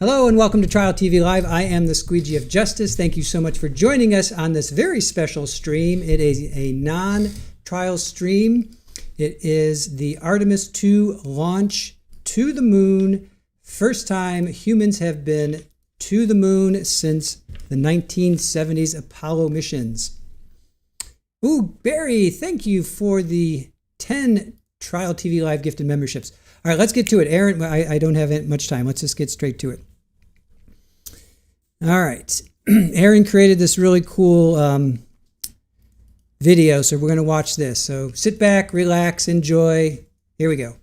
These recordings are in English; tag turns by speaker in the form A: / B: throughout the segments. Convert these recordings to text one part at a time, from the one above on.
A: Hello and welcome to Trial TV Live. I am the Squeegee of Justice. Thank you so much for joining us on this very special stream. It is a non-trial stream. It is the Artemis II launch to the moon. First time humans have been to the moon since the 1970s Apollo missions. Ooh, Barry, thank you for the 10 Trial TV Live gifted memberships. All right, let's get to it. Aaron, I don't have much time. Let's just get straight to it. All right. Aaron created this really cool video, so we're going to watch this. So sit back, relax, enjoy. Here we go.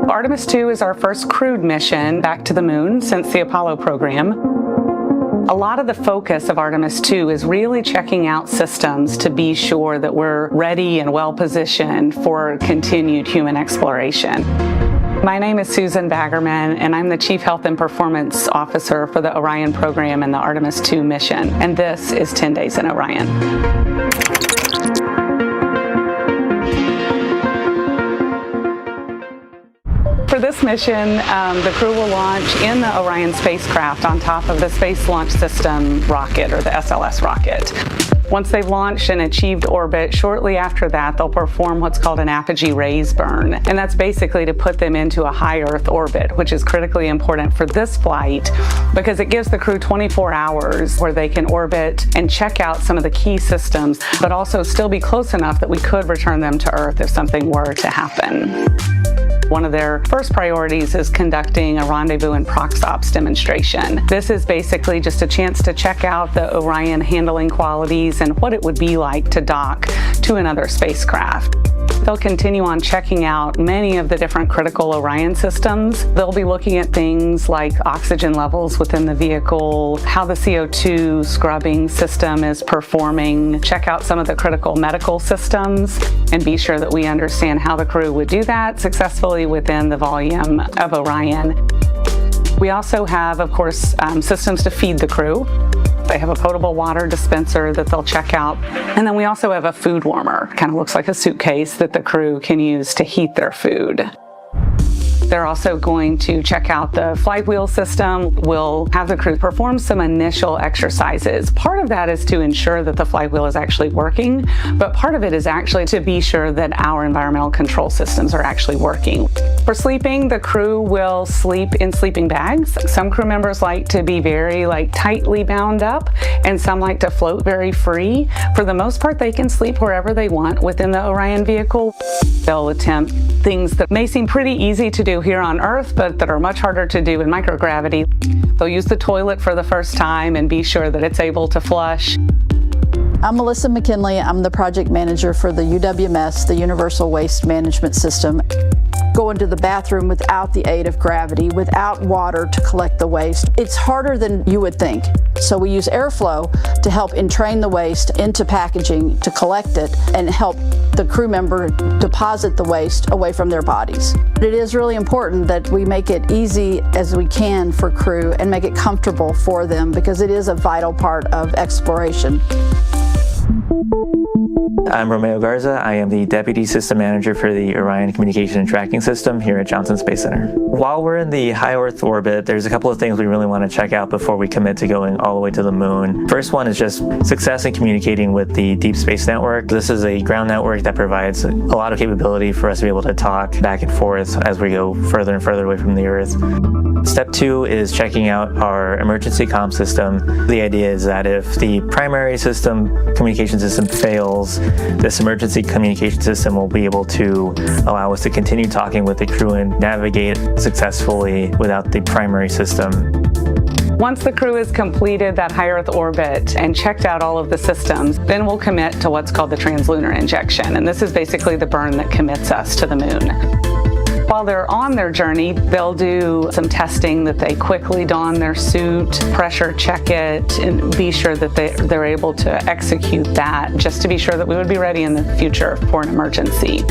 B: Artemis II is our first crewed mission back to the moon since the Apollo program. A lot of the focus of Artemis II is really checking out systems to be sure that we're ready and well positioned for continued human exploration. My name is Susan Baggerman, and I'm the Chief Health and Performance Officer for the Orion program and the Artemis II mission. And this is 10 Days in Orion. For this mission, the crew will launch in the Orion spacecraft on top of the Space Launch System rocket, or the SLS rocket. Once they've launched and achieved orbit, shortly after that, they'll perform what's called an apogee raise burn. And that's basically to put them into a high Earth orbit, which is critically important for this flight because it gives the crew 24 hours where they can orbit and check out some of the key systems, but also still be close enough that we could return them to Earth if something were to happen. One of their first priorities is conducting a rendezvous and prox ops demonstration. This is basically just a chance to check out the Orion handling qualities and what it would be like to dock to another spacecraft. They'll continue on checking out many of the different critical Orion systems. They'll be looking at things like oxygen levels within the vehicle, how the CO2 scrubbing system is performing, check out some of the critical medical systems, and be sure that we understand how the crew would do that successfully within the volume of Orion. We also have, of course, systems to feed the crew. They have a potable water dispenser that they'll check out. And then we also have a food warmer. Kind of looks like a suitcase that the crew can use to heat their food. They're also going to check out the flywheel system. We'll have the crew perform some initial exercises. Part of that is to ensure that the flywheel is actually working, but part of it is actually to be sure that our environmental control systems are actually working. For sleeping, the crew will sleep in sleeping bags. Some crew members like to be very tightly bound up, and some like to float very free. For the most part, they can sleep wherever they want within the Orion vehicle. They'll attempt things that may seem pretty easy to do here on Earth, but that are much harder to do in microgravity. They'll use the toilet for the first time and be sure that it's able to flush.
C: I'm Melissa McKinley. I'm the project manager for the UWMS, the Universal Waste Management System. Go into the bathroom without the aid of gravity, without water to collect the waste. It's harder than you would think. So we use airflow to help entrain the waste into packaging to collect it and help the crew member deposit the waste away from their bodies. It is really important that we make it easy as we can for crew and make it comfortable for them because it is a vital part of exploration.
D: I'm Romeo Garza. I am the Deputy System Manager for the Orion Communication and Tracking System here at Johnson Space Center. While we're in the high Earth orbit, there's a couple of things we really want to check out before we commit to going all the way to the moon. First one is just success in communicating with the Deep Space Network. This is a ground network that provides a lot of capability for us to be able to talk back and forth as we go further and further away from the Earth. Step 2 is checking out our emergency comm system. The idea is that if the primary communication system fails, this emergency communication system will be able to allow us to continue talking with the crew and navigate successfully without the primary system.
B: Once the crew has completed that high Earth orbit and checked out all of the systems, then we'll commit to what's called the translunar injection. And this is basically the burn that commits us to the moon. While they're on their journey, they'll do some testing that they quickly don their suit, pressure check it, and be sure that they're able to execute that just to be sure that we would be ready in the future for an emergency.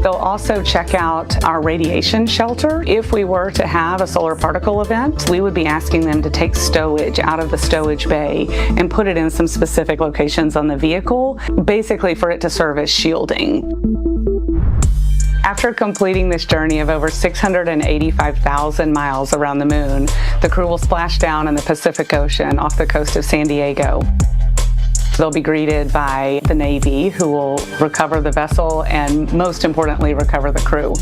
B: They'll also check out our radiation shelter. If we were to have a solar particle event, we would be asking them to take stowage out of the stowage bay and put it in some specific locations on the vehicle, basically for it to serve as shielding. After completing this journey of over 685,000 miles around the moon, the crew will splash down in the Pacific Ocean off the coast of San Diego. They'll be greeted by the Navy, who will recover the vessel and, most importantly, recover the crew.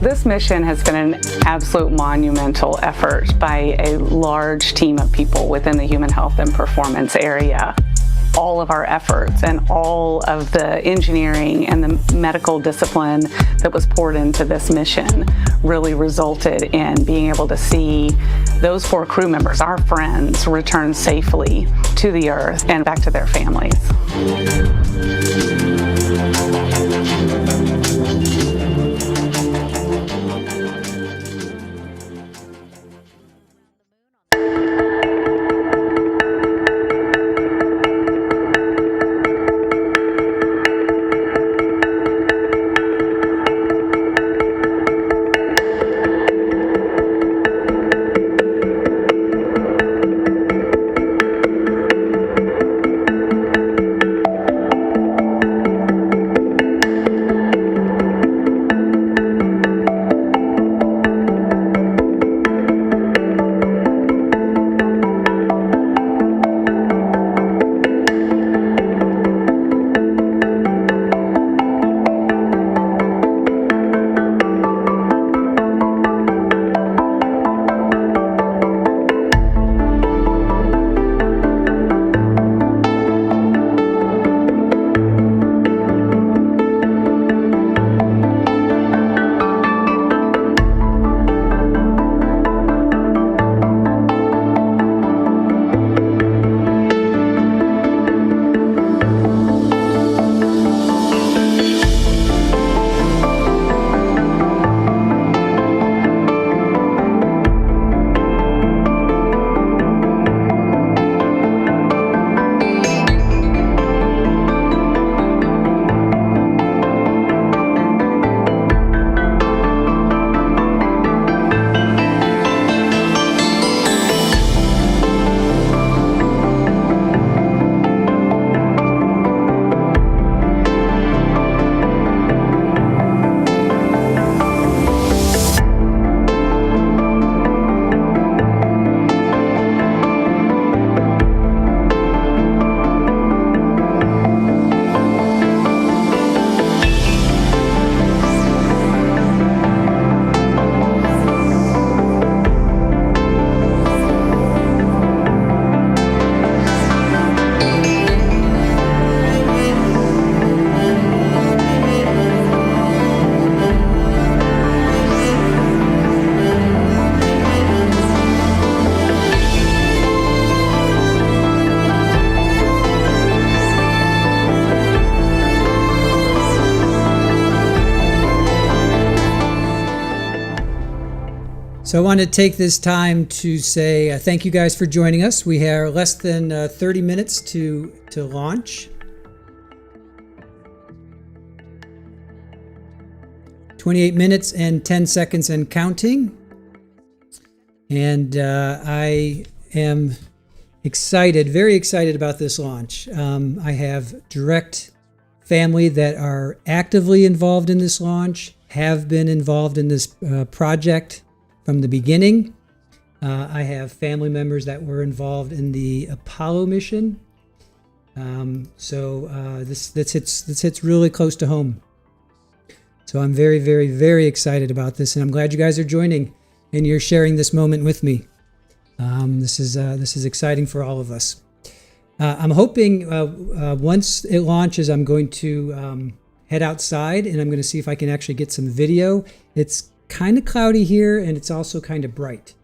B: This mission has been an absolute monumental effort by a large team of people within the human health and performance area. All of our efforts and all of the engineering and the medical discipline that was poured into this mission really resulted in being able to see those 4 crew members, our friends, return safely to the Earth and back to their families.
A: So I want to take this time to say thank you guys for joining us. We have less than 30 minutes to launch. 28 minutes and 10 seconds and counting. And I am very excited about this launch. I have direct family that are actively involved in this launch, have been involved in this project from the beginning. I have family members that were involved in the Apollo mission. This hits really close to home. So I'm very, very, very excited about this, and I'm glad you guys are joining and you're sharing this moment with me. This is exciting for all of us. I'm hoping once it launches, I'm going to head outside and I'm going to see if I can actually get some video. It's kind of cloudy here and it's also kind of bright,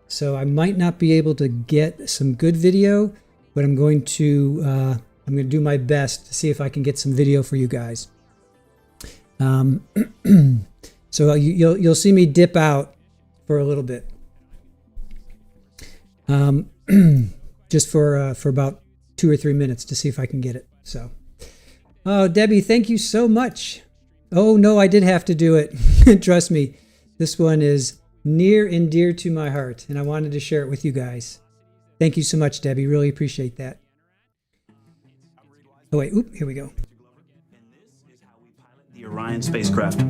A: so I might not be able to get some good video, but I'm going to do my best to see if I can get some video for you guys. So you'll see me dip out for a little bit, just for about 2 or 3 minutes to see if I can get it. So, oh, Debbie, thank you so much. Oh no, I did have to do it. Trust me, this one is near and dear to my heart, and I wanted to share it with you guys. Thank you so much, Debbie. Really appreciate that. Oh wait, here we go.
E: The Orion spacecraft.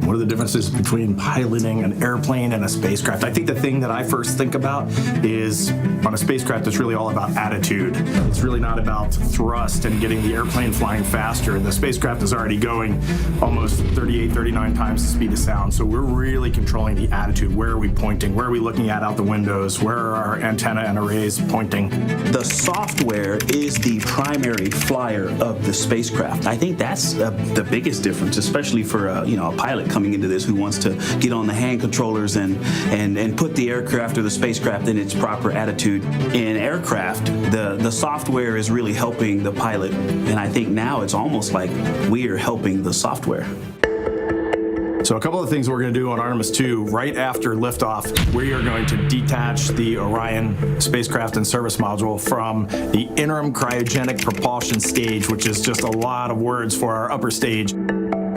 F: What are the differences between piloting an airplane and a spacecraft? I think the thing that I first think about is on a spacecraft, it's really all about attitude. It's really not about thrust and getting the airplane flying faster. The spacecraft is already going almost 38, 39 times the speed of sound. So we're really controlling the attitude. Where are we pointing? Where are we looking at out the windows? Where are our antenna and arrays pointing?
E: The software is the primary flyer of the spacecraft. I think that's the biggest difference, especially for a pilot coming into this who wants to get on the hand controllers and put the aircraft or the spacecraft in its proper attitude. In aircraft, the software is really helping the pilot, and I think now it's almost like we are helping the software.
F: So a couple of things we're going to do on Artemis II, right after liftoff, we are going to detach the Orion spacecraft and service module from the interim cryogenic propulsion stage, which is just a lot of words for our upper stage.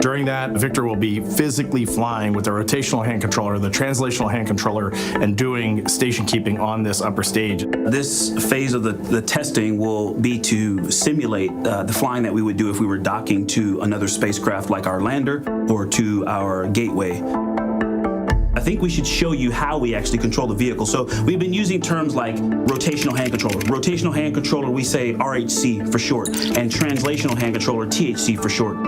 F: During that, Victor will be physically flying with the rotational hand controller, the translational hand controller, and doing station keeping on this upper stage.
E: This phase of the testing will be to simulate the flying that we would do if we were docking to another spacecraft like our lander or to our gateway. I think we should show you how we actually control the vehicle. So we've been using terms like rotational hand controller. Rotational hand controller, we say RHC for short, and translational hand controller, THC for short.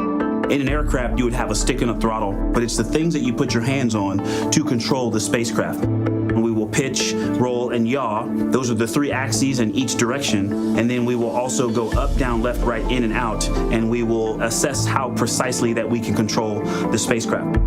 E: In an aircraft, you would have a stick and a throttle, but it's the things that you put your hands on to control the spacecraft. And we will pitch, roll, and yaw. Those are the 3 axes in each direction. And then we will also go up, down, left, right, in, and out. And we will assess how precisely that we can control the spacecraft.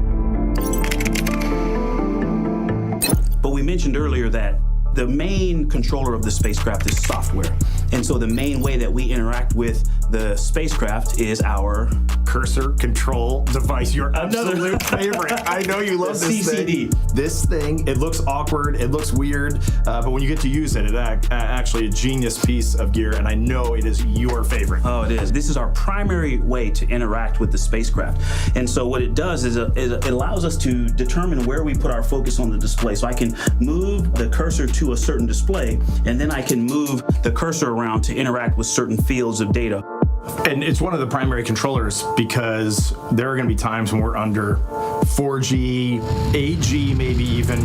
E: But we mentioned earlier that the main controller of the spacecraft is software. And so the main way that we interact with the spacecraft is our
F: cursor control device, your absolute favorite. I know you love this
E: CCD.
F: thing. This thing, it looks awkward, it looks weird, but when you get to use it, it's actually a genius piece of gear, and I know it is your favorite.
E: Oh, it is. This is our primary way to interact with the spacecraft. And so what it does is it allows us to determine where we put our focus on the display. So I can move the cursor to a certain display, and then I can move the cursor around to interact with certain fields of data.
F: And it's one of the primary controllers because there are going to be times when we're under 4G, 8G maybe even,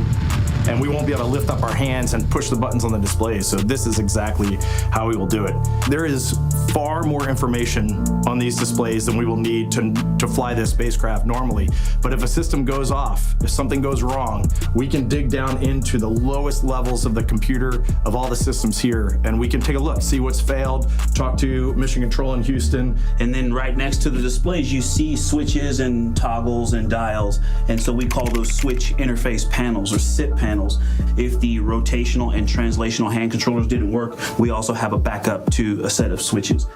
F: and we won't be able to lift up our hands and push the buttons on the display. So this is exactly how we will do it. There is far more information on these displays than we will need to fly this spacecraft normally. But if a system goes off, if something goes wrong, we can dig down into the lowest levels of the computer of all the systems here, and we can take a look, see what's failed, talk to Mission Control in Houston.
E: And then right next to the displays, you see switches and toggles and dials. And so we call those switch interface panels or SIP panels. If the rotational and translational hand controllers didn't work, we also have a backup to a set of switches.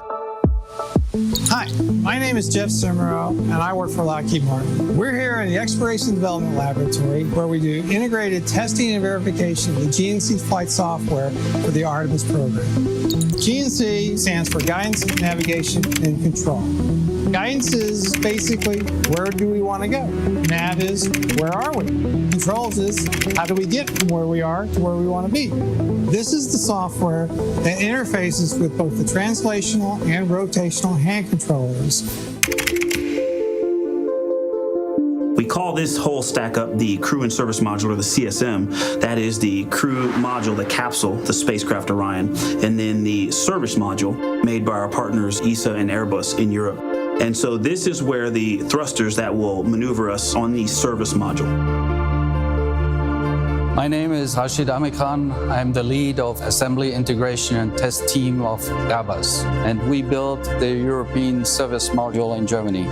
G: Hi, my name is Jeff Simmerow, and I work for Lockheed Martin. We're here in the Exploration and Development Laboratory, where we do integrated testing and verification of the GNC flight software for the Artemis program. GNC stands for Guidance, Navigation, and Control. Guidance is basically, where do we want to go? Nav is, where are we? Controls is, how do we get from where we are to where we want to be? This is the software that interfaces with both the translational and rotational hand controllers.
E: We call this whole stack up the Crew and Service Module, or the CSM. That is the crew module, the capsule, the spacecraft Orion, and then the service module made by our partners ESA and Airbus in Europe. And so this is where the thrusters that will maneuver us on the service module.
H: My name is Rashid Amikhan. I'm the lead of Assembly, Integration and Test team of Airbus, and we built the European service module in Germany.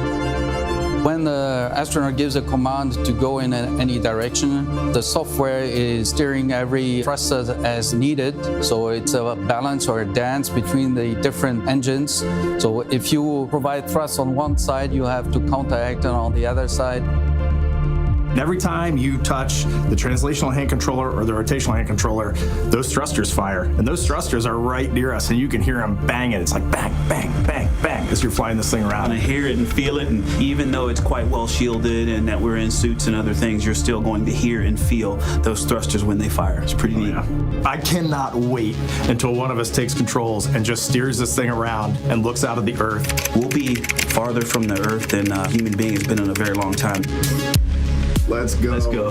H: When the astronaut gives a command to go in any direction, the software is steering every thruster as needed. So it's a balance or a dance between the different engines. So if you provide thrust on one side, you have to counteract it on the other side.
F: And every time you touch the translational hand controller or the rotational hand controller, those thrusters fire. And those thrusters are right near us, and you can hear them banging. It's like bang, bang, bang, bang as you're flying this thing around.
E: To hear it and feel it, and even though it's quite well shielded and that we're in suits and other things, you're still going to hear and feel those thrusters when they fire. It's pretty neat.
F: Yeah. I cannot wait until one of us takes controls and just steers this thing around and looks out at the Earth.
E: We'll be farther from the Earth than a human being has been in a very long time.
F: Let's go.
E: Let's go.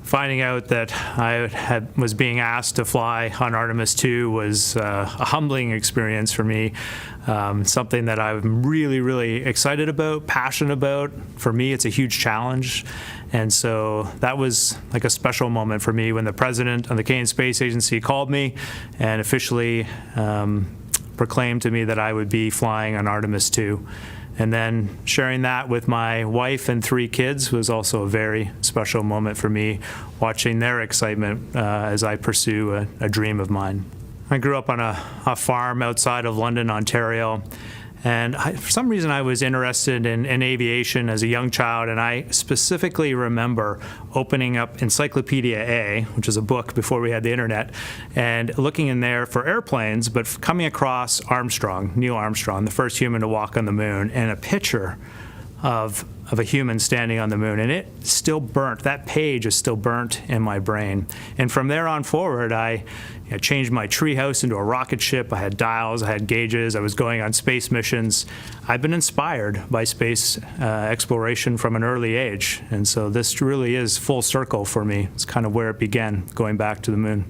I: Finding out that I was being asked to fly on Artemis II was a humbling experience for me. Something that I'm really, really excited about, passionate about. For me, it's a huge challenge. And so that was like a special moment for me when the president of the Canadian Space Agency called me and officially proclaimed to me that I would be flying on Artemis II. And then sharing that with my wife and 3 kids was also a very special moment for me, watching their excitement as I pursue a dream of mine. I grew up on a farm outside of London, Ontario, and for some reason I was interested in aviation as a young child, and I specifically remember opening up Encyclopedia A, which is a book before we had the internet, and looking in there for airplanes, but coming across Armstrong, Neil Armstrong, the first human to walk on the moon, and a picture of a human standing on the moon, and it still burnt. That page is still burnt in my brain. And from there on forward, I changed my treehouse into a rocket ship. I had dials, I had gauges, I was going on space missions. I've been inspired by space exploration from an early age, and so this really is full circle for me. It's kind of where it began, going back to the moon.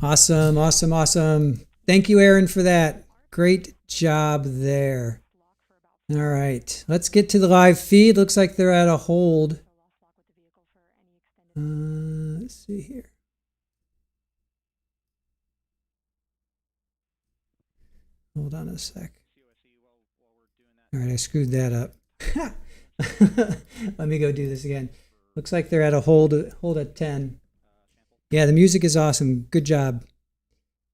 A: Awesome, awesome, awesome. Thank you, Aaron, for that. Great job there. All right, let's get to the live feed. Looks like they're at a hold. Let's see here. Hold on a sec. All right, I screwed that up. Let me go do this again. Looks like they're at a hold at 10. Yeah, the music is awesome. Good job.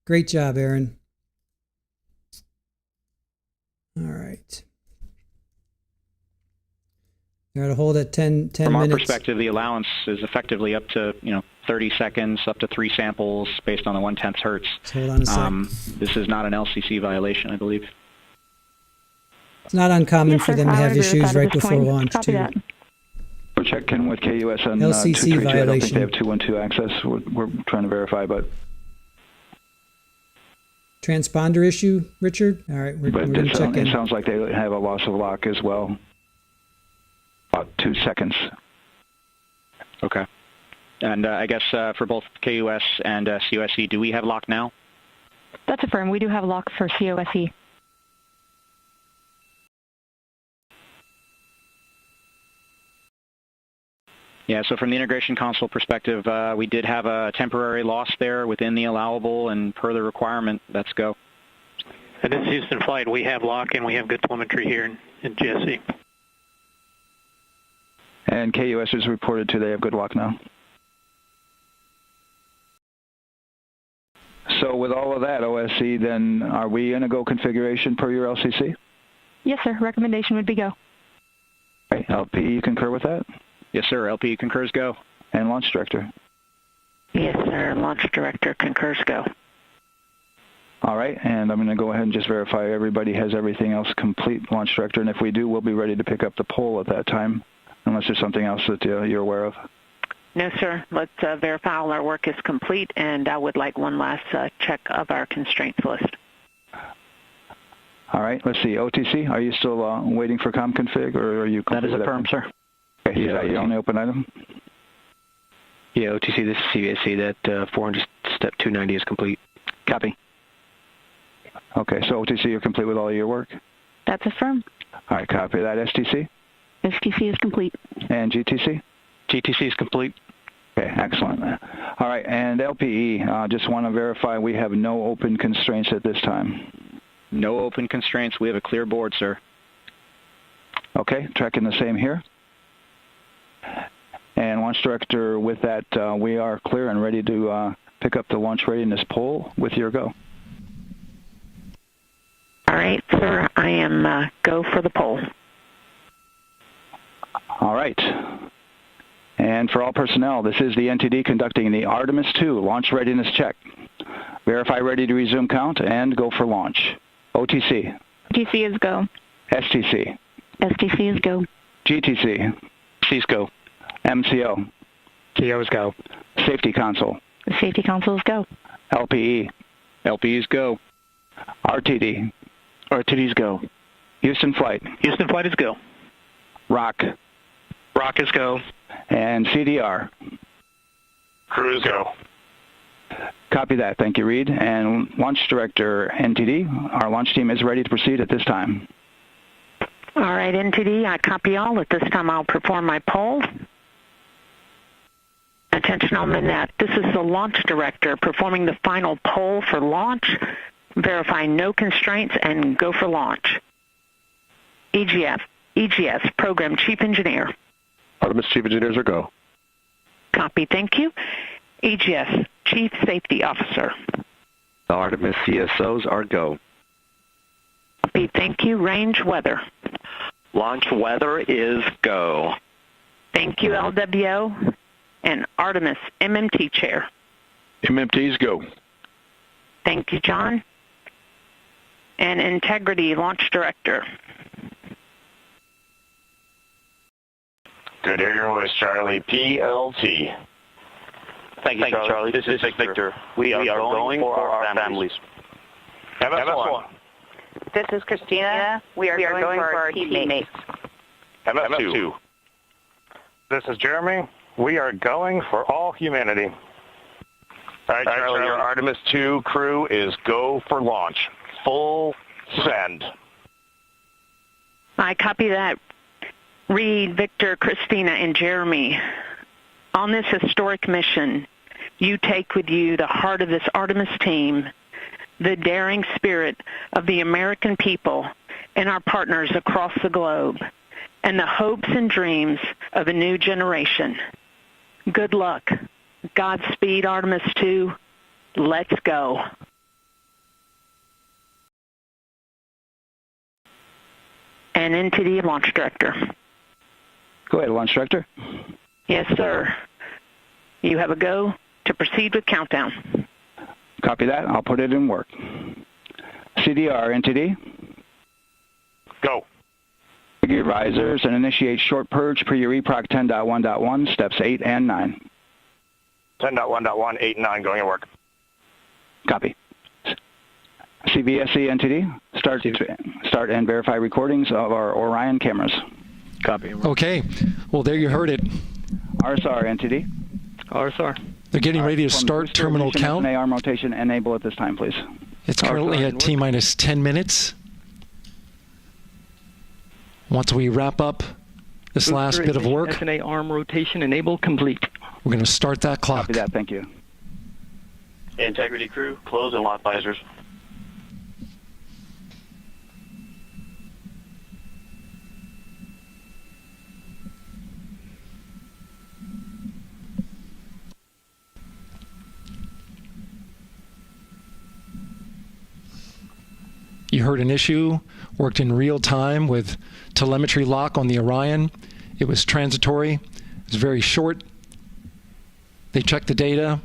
A: Great job, Aaron. All right. They're at a hold at 10
J: From our
A: minutes.
J: perspective, the allowance is effectively up to 30 seconds, up to 3 samples based on the 1/10 hertz.
A: So hold on a sec.
J: This is not an LCC violation, I believe.
A: It's not uncommon
K: Yes,
A: for
K: sir.
A: them to
K: I
A: have
K: would agree with
A: issues
K: that at
A: right
K: this
A: before
K: point.
A: launch,
K: Copy
A: too.
K: that.
L: We're checking with KUS on
A: LCC
L: 232. I don't think
A: violation.
L: they have 212 access. We're trying to verify, but
A: Transponder issue, Richard? All right, we're going to check in.
L: it sounds like they have a loss of lock as well. About 2 seconds.
J: Okay. And I guess for both KUS and COSE, do we have lock now?
K: That's affirmed. We do have lock for COSE.
J: Yeah, so from the integration console perspective, we did have a temporary loss there within the allowable, and per the requirement, let's go.
M: And this is Houston Flight. We have lock and we have good telemetry here in GSE.
L: And KUS has reported too they have good lock now. So with all of that, OSC, then are we in a go configuration per your LCC?
K: Yes, sir. Recommendation would be go.
L: Okay. LPE, you concur with that?
J: Yes, sir. LPE concurs go.
L: And Launch Director?
N: Yes, sir. Launch Director concurs go.
L: All right, and I'm going to go ahead and just verify everybody has everything else complete, Launch Director, and if we do, we'll be ready to pick up the poll at that time, unless there's something else that you're aware of.
N: No, sir. Let's verify all our work is complete, and I would like one last check of our constraints list.
L: All right, let's see. OTC, are you still waiting for ComConfig, or are you...
J: That is affirmed, sir.
L: Okay, is that your only open item?
O: Yeah, OTC, this is CVSC. That 400 step 290 is complete.
J: Copy.
L: Okay, so OTC, you're complete with all your work?
K: That's affirmed.
L: All right, copy that. STC?
K: STC is complete.
L: And GTC?
O: GTC is complete.
L: Okay, excellent. All right, and LPE, just want to verify we have no open constraints at this time.
J: No open constraints. We have a clear board, sir.
L: Okay, tracking the same here. And Launch Director, with that, we are clear and ready to pick up the launch readiness poll with your go.
N: All right, sir. I am go for the poll.
L: All right. And for all personnel, this is the NTD conducting the Artemis II launch readiness check. Verify ready to resume count and go for launch. OTC.
K: GTC is go.
L: STC.
K: STC is go.
L: GTC.
O: C's go.
L: MCO.
O: CO's go.
L: Safety Console.
K: The safety console is go.
L: LPE.
J: LPE's go.
L: RTD.
O: RTD's go.
L: Houston Flight.
M: Houston Flight is go.
L: ROC.
O: ROC is go.
L: And CDR.
O: Cruise go.
L: Copy that. Thank you, Reid. And Launch Director, NTD, our launch team is ready to proceed at this time.
N: All right, NTD, I copy all. At this time, I'll perform my poll. Attention on the net. This is the Launch Director performing the final poll for launch, verifying no constraints, and go for launch. EGS, Program Chief Engineer.
O: Artemis Chief Engineers are go.
N: Copy, thank you. EGS, Chief Safety Officer.
O: The Artemis CSOs are go.
N: Copy, thank you. Range Weather.
O: Launch weather is go.
N: Thank you, LWO. And Artemis MMT Chair.
O: MMT's go.
N: Thank you, John. And Integrity Launch Director.
P: Good Air was Charlie PLT.
Q: Thank you, Charlie. This is Victor. We are going for our families.
P: MS1.
R: This is Christina. We are going for our teammates.
P: MS2.
S: This is Jeremy.
P: We are going for all humanity. All right, Charlie, your Artemis II crew is go for launch. Full send.
N: I copy that. Reid, Victor, Christina, and Jeremy, on this historic mission, you take with you the heart of this Artemis team, the daring spirit of the American people and our partners across the globe, and the hopes and dreams of a new generation. Good luck. Godspeed, Artemis II. Let's go. And NTD Launch Director.
L: Go ahead, Launch Director.
N: Yes, sir. You have a go to proceed with countdown.
L: Copy that. I'll put it in work. CDR, NTD.
P: Go.
L: Your risers and initiate short purge per your EPROC 10.1.1, steps 8 and 9.
P: 10.1.1, 8 and 9 going to work.
L: Copy. CVSE NTD, start and verify recordings of our Orion cameras.
O: Copy.
S: Okay. Well, there you heard it.
L: RSR NTD.
O: RSR.
S: They're getting ready to start terminal count.
L: arm rotation enable at this time, please.
S: It's currently at T-minus 10 minutes. Once we wrap up this last bit of work,
O: SNA arm rotation enable complete.
S: We're going to start that clock.
L: Copy that. Thank you.
Q: Integrity crew, close and lock visors.
S: You heard an issue, worked in real time with telemetry lock on the Orion. It was transitory. It was very short. They checked the data,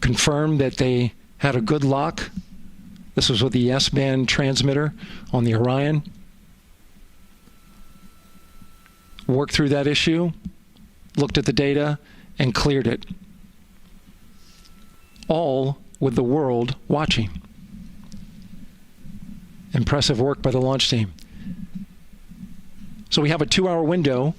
S: confirmed that they had a good lock. This was with the S-band transmitter on the Orion. Worked through that issue, looked at the data, and cleared it. All with the world watching. Impressive work by the launch team. So we have a 2-hour window,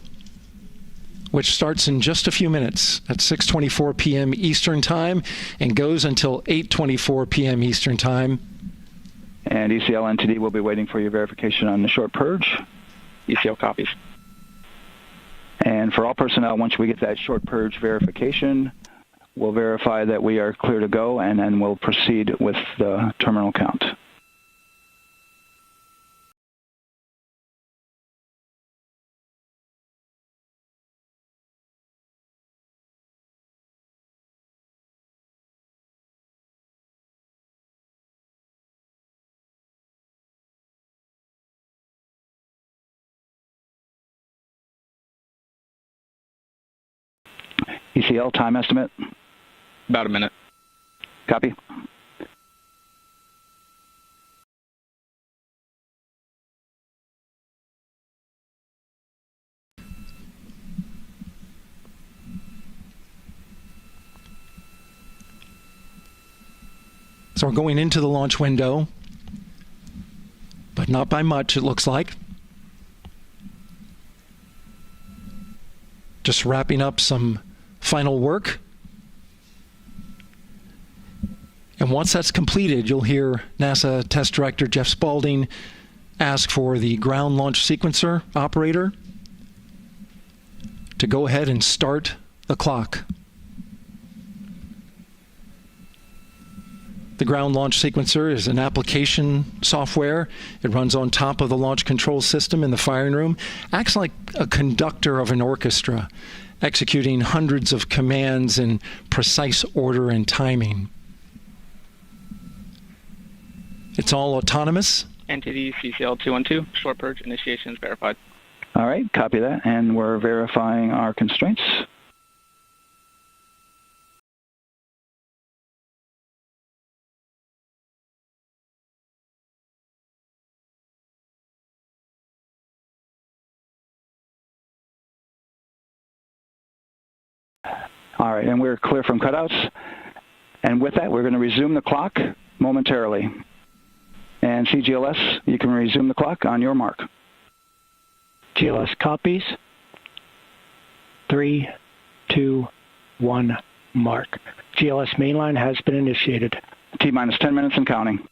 S: which starts in just a few minutes at 6:24 p.m. Eastern Time and goes until 8:24 p.m. Eastern Time.
L: And ECL NTD will be waiting for your verification on the short purge.
O: ECL copies.
L: And for all personnel, once we get that short purge verification, we'll verify that we are clear to go, and then we'll proceed with the terminal count. ECL time estimate?
O: About a minute.
L: Copy.
S: So we're going into the launch window, but not by much, it looks like. Just wrapping up some final work. And once that's completed, you'll hear NASA Test Director Jeff Spaulding ask for the ground launch sequencer operator to go ahead and start the clock. The ground launch sequencer is an application software. It runs on top of the launch control system in the firing room, acts like a conductor of an orchestra, executing hundreds of commands in precise order and timing. It's all autonomous.
O: NTD CCL 212, short purge initiation is verified.
L: All right, copy that, and we're verifying our constraints. All right, and we're clear from cutouts. And with that, we're going to resume the clock momentarily. And CGLS, you can resume the clock on your mark.
O: GLS copies. 3,
T: 2, 1, mark. GLS mainline has been initiated.
L: T-minus 10 minutes and counting.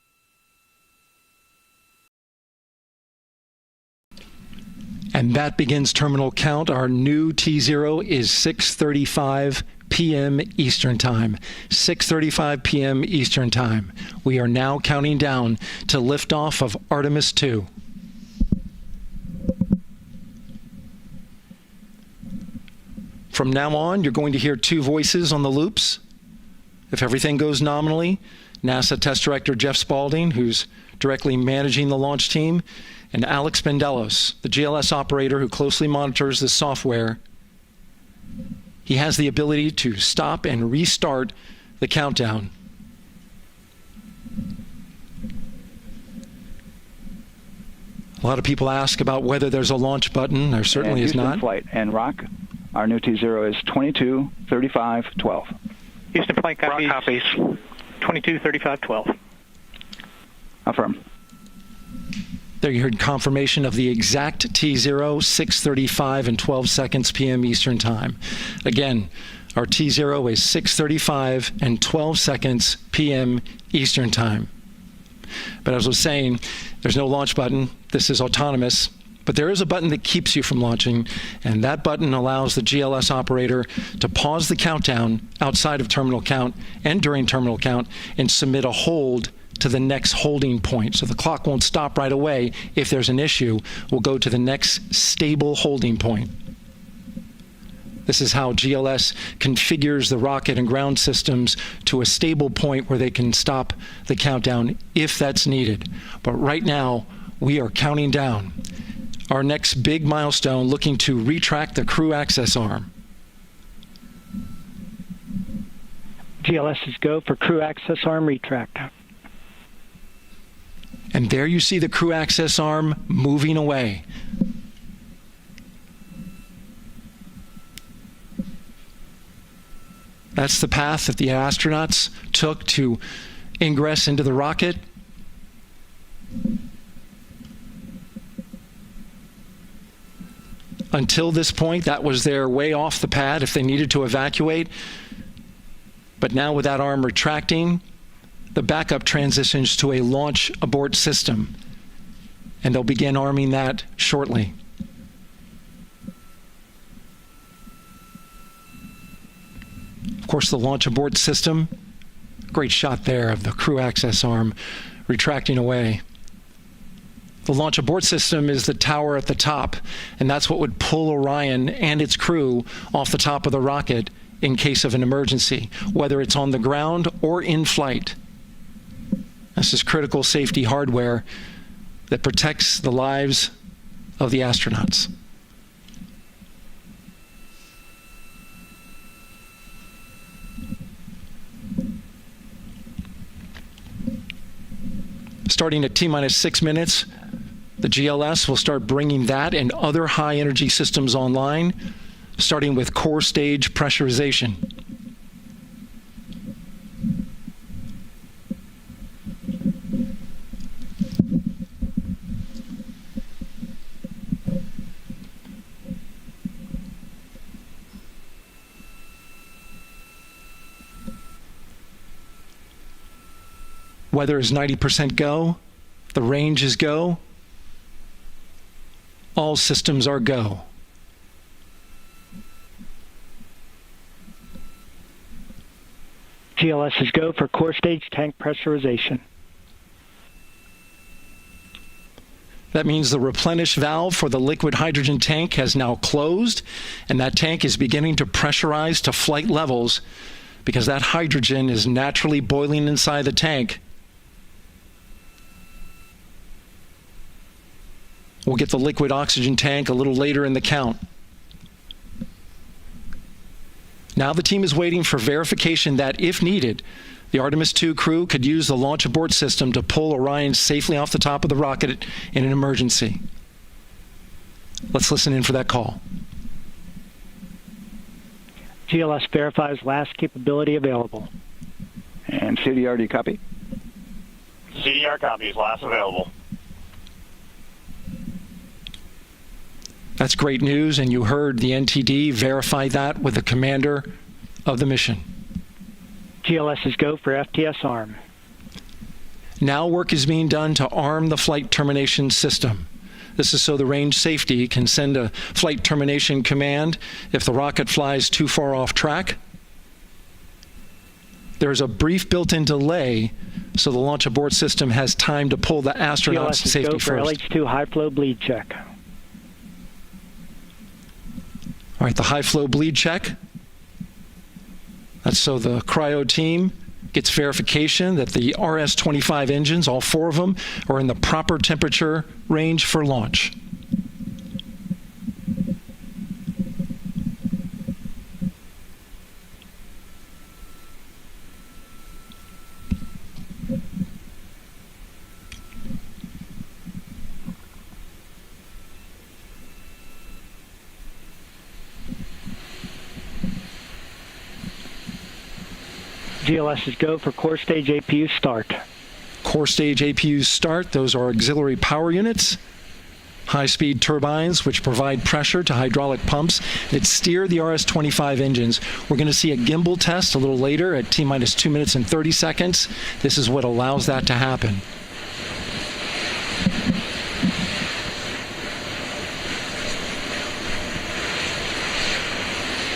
S: And that begins terminal count. Our new T0 is 6:35 p.m. Eastern Time. 6:35 p.m. Eastern Time. We are now counting down to liftoff of Artemis II. From now on, you're going to hear two voices on the loops. If everything goes nominally, NASA Test Director Jeff Spaulding, who's directly managing the launch team, and Alex Bendelos, the GLS operator who closely monitors the software. He has the ability to stop and restart the countdown. A lot of people ask about whether there's a launch button. There certainly is not.
L: Flight and Rock, our new T0 is 22:35:12.
M: Houston flight copies. 22:35:12.
L: Affirm.
S: There you heard confirmation of the exact T0, 6:35 and 12 seconds p.m. Eastern Time. Again, our T0 is 6:35 and 12 seconds p.m. Eastern Time. But as I was saying, there's no launch button. This is autonomous. But there is a button that keeps you from launching, and that button allows the GLS operator to pause the countdown outside of terminal count and during terminal count and submit a hold to the next holding point. So the clock won't stop right away. If there's an issue, we'll go to the next stable holding point. This is how GLS configures the rocket and ground systems to a stable point where they can stop the countdown if that's needed. But right now, we are counting down. Our next big milestone, looking to retract the crew access arm.
T: GLS is go for crew access arm retract.
S: And there you see the crew access arm moving away. That's the path that the astronauts took to ingress into the rocket. Until this point, that was their way off the pad if they needed to evacuate. But now with that arm retracting, the backup transitions to a launch abort system, and they'll begin arming that shortly. Of course, the launch abort system, great shot there of the crew access arm retracting away. The launch abort system is the tower at the top, and that's what would pull Orion and its crew off the top of the rocket in case of an emergency, whether it's on the ground or in flight. This is critical safety hardware that protects the lives of the astronauts. Starting at T-minus 6 minutes, the GLS will start bringing that and other high-energy systems online, starting with core stage pressurization. Weather is 90% go. The range is go. All systems are go.
T: GLS is go for core stage tank pressurization.
S: That means the replenish valve for the liquid hydrogen tank has now closed, and that tank is beginning to pressurize to flight levels because that hydrogen is naturally boiling inside the tank. We'll get the liquid oxygen tank a little later in the count. Now the team is waiting for verification that, if needed, the Artemis II crew could use the launch abort system to pull Orion safely off the top of the rocket in an emergency. Let's listen in for that call.
T: GLS verifies last capability available.
L: And CDR, do you copy?
P: CDR copies, last available.
S: That's great news, and you heard the NTD verify that with the commander of the mission.
T: GLS is go for FTS arm.
S: Now work is being done to arm the flight termination system. This is so the range safety can send a flight termination command if the rocket flies too far off track. There's a brief built-in delay so the launch abort system has time to pull the astronauts to safety
T: go for
S: first.
T: LH2 high flow bleed check.
S: All right, the high flow bleed check. That's so the cryo team gets verification that the RS-25 engines, all 4 of them, are in the proper temperature range for launch.
T: GLS is go for core stage APU start.
S: Core stage APUs start. Those are auxiliary power units, high-speed turbines which provide pressure to hydraulic pumps that steer the RS-25 engines. We're going to see a gimbal test a little later at T-minus 2 minutes and 30 seconds. This is what allows that to happen.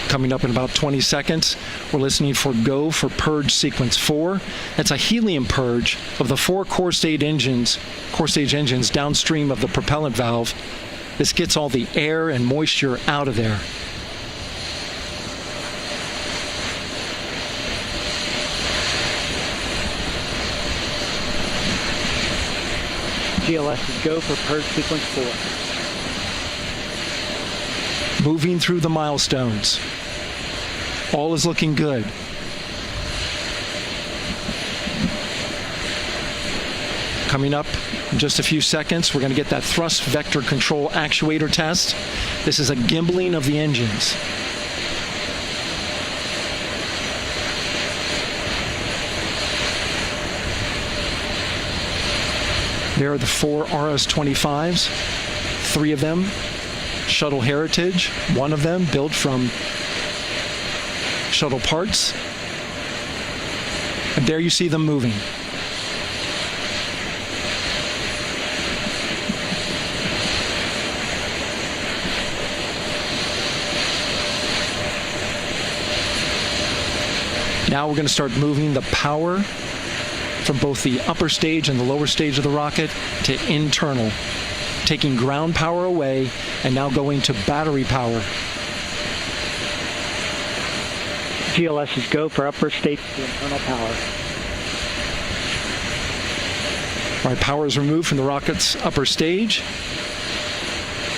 S: Coming up in about 20 seconds, we're listening for go for purge sequence 4. That's a helium purge of the 4 core stage engines downstream of the propellant valve. This gets all the air and moisture out of there.
T: GLS is go for purge sequence 4.
S: Moving through the milestones. All is looking good. Coming up in just a few seconds, we're going to get that thrust vector control actuator test. This is a gimbaling of the engines. There are the 4 RS-25s, 3 of them shuttle heritage, 1 of them built from shuttle parts. And there you see them moving. Now we're going to start moving the power from both the upper stage and the lower stage of the rocket to internal, taking ground power away and now going to battery power.
T: GLS is go for upper stage to internal power.
S: All right, power is removed from the rocket's upper stage,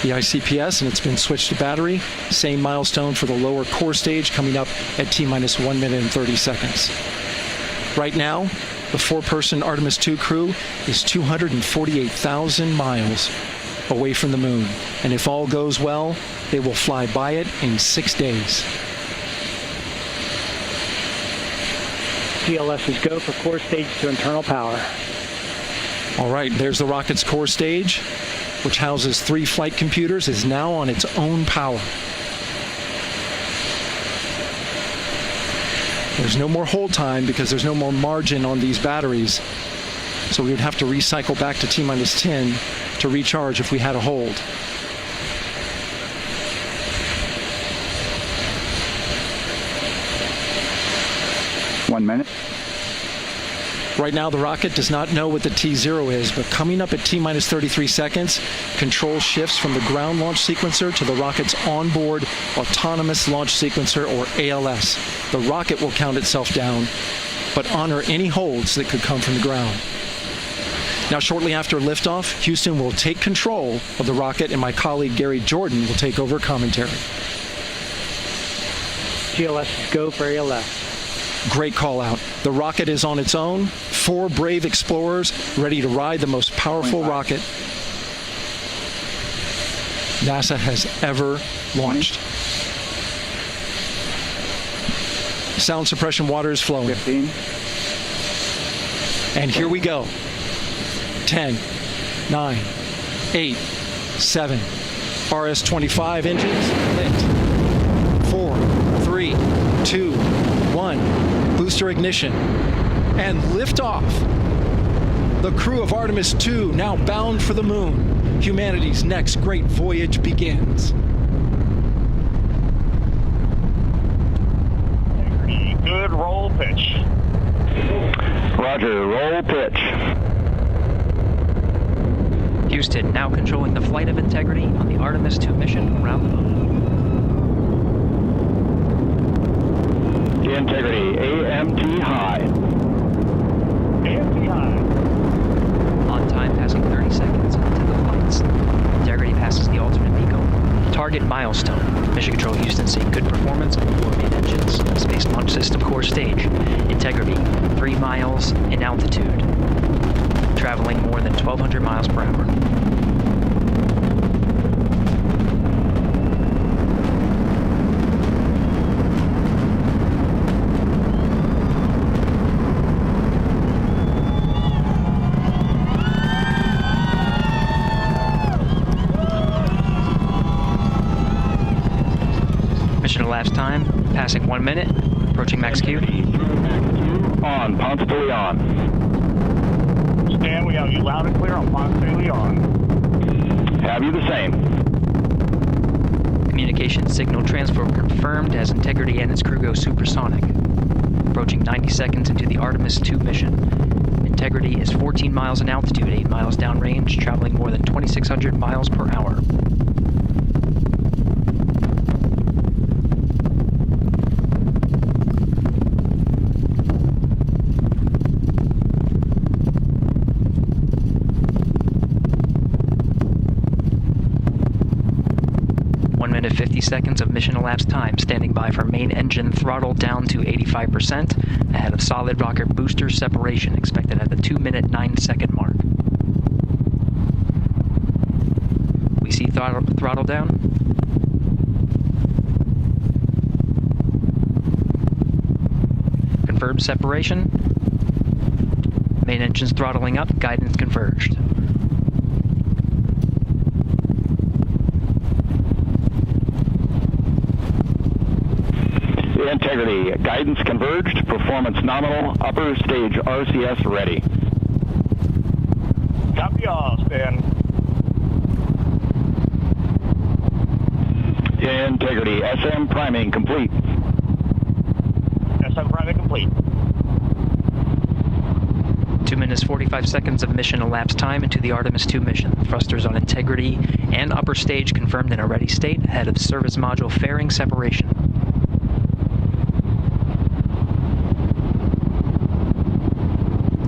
S: the ICPS, and it's been switched to battery. Same milestone for the lower core stage coming up at T-minus 1 minute and 30 seconds. Right now, the 4-person Artemis II crew is 248,000 miles away from the moon. And if all goes well, they will fly by it in 6 days.
T: GLS is go for core stage to internal power.
S: All right, there's the rocket's core stage, which houses 3 flight computers, is now on its own power. There's no more hold time because there's no more margin on these batteries. So we would have to recycle back to T-minus 10 to recharge if we had a hold.
L: One minute.
S: Right now, the rocket does not know what the T0 is, but coming up at T-minus 33 seconds, control shifts from the ground launch sequencer to the rocket's onboard autonomous launch sequencer, or ALS. The rocket will count itself down, but honor any holds that could come from the ground. Now, shortly after liftoff, Houston will take control of the rocket, and my colleague Gary Jordan will take over commentary.
T: GLS go for ALS.
S: Great call out. The rocket is on its own. 4 brave explorers ready to ride the most powerful rocket NASA has ever launched. Sound suppression water is flowing.
L: 15.
S: And here we go. 10, 9, 8, 7, RS-25 engines lit. 4, 3, 2, 1. Booster ignition. And liftoff. The crew of Artemis II now bound for the moon. Humanity's next great voyage begins.
P: Good roll pitch.
L: Roger, roll pitch.
U: Houston now controlling the flight of Integrity on the Artemis II mission around the moon.
L: Integrity, AMT high.
P: AMT high.
U: On time, passing 30 seconds into the flights. Integrity passes the alternate MECO. Target milestone. Mission Control Houston seeing good performance on the 4 main engines. Space Launch System core stage. Integrity, 3 miles in altitude. Traveling more than 1,200 miles per hour. Mission elapsed time, passing 1 minute, approaching max Q.
L: On, Ponce de Leon.
P: Stan, we have you loud and clear on Ponce de Leon.
L: Have you the same.
U: Communication signal transfer confirmed as Integrity and its crew go supersonic. Approaching 90 seconds into the Artemis II mission. Integrity is 14 miles in altitude, 8 miles downrange, traveling more than 2,600 miles per hour. Minute 50 seconds of mission elapsed time, standing by for main engine throttle down to 85%, ahead of solid rocket booster separation, expected at the 2-minute 9-second mark. We see throttle down. Confirmed separation. Main engines throttling up, guidance converged.
L: Integrity, guidance converged, performance nominal, upper stage RCS ready.
P: Copy all, Stan.
L: Integrity, SM priming complete.
P: SM priming complete.
U: 2 minutes 45 seconds of mission elapsed time into the Artemis II mission. Thrusters on Integrity and upper stage confirmed in a ready state, ahead of service module fairing separation.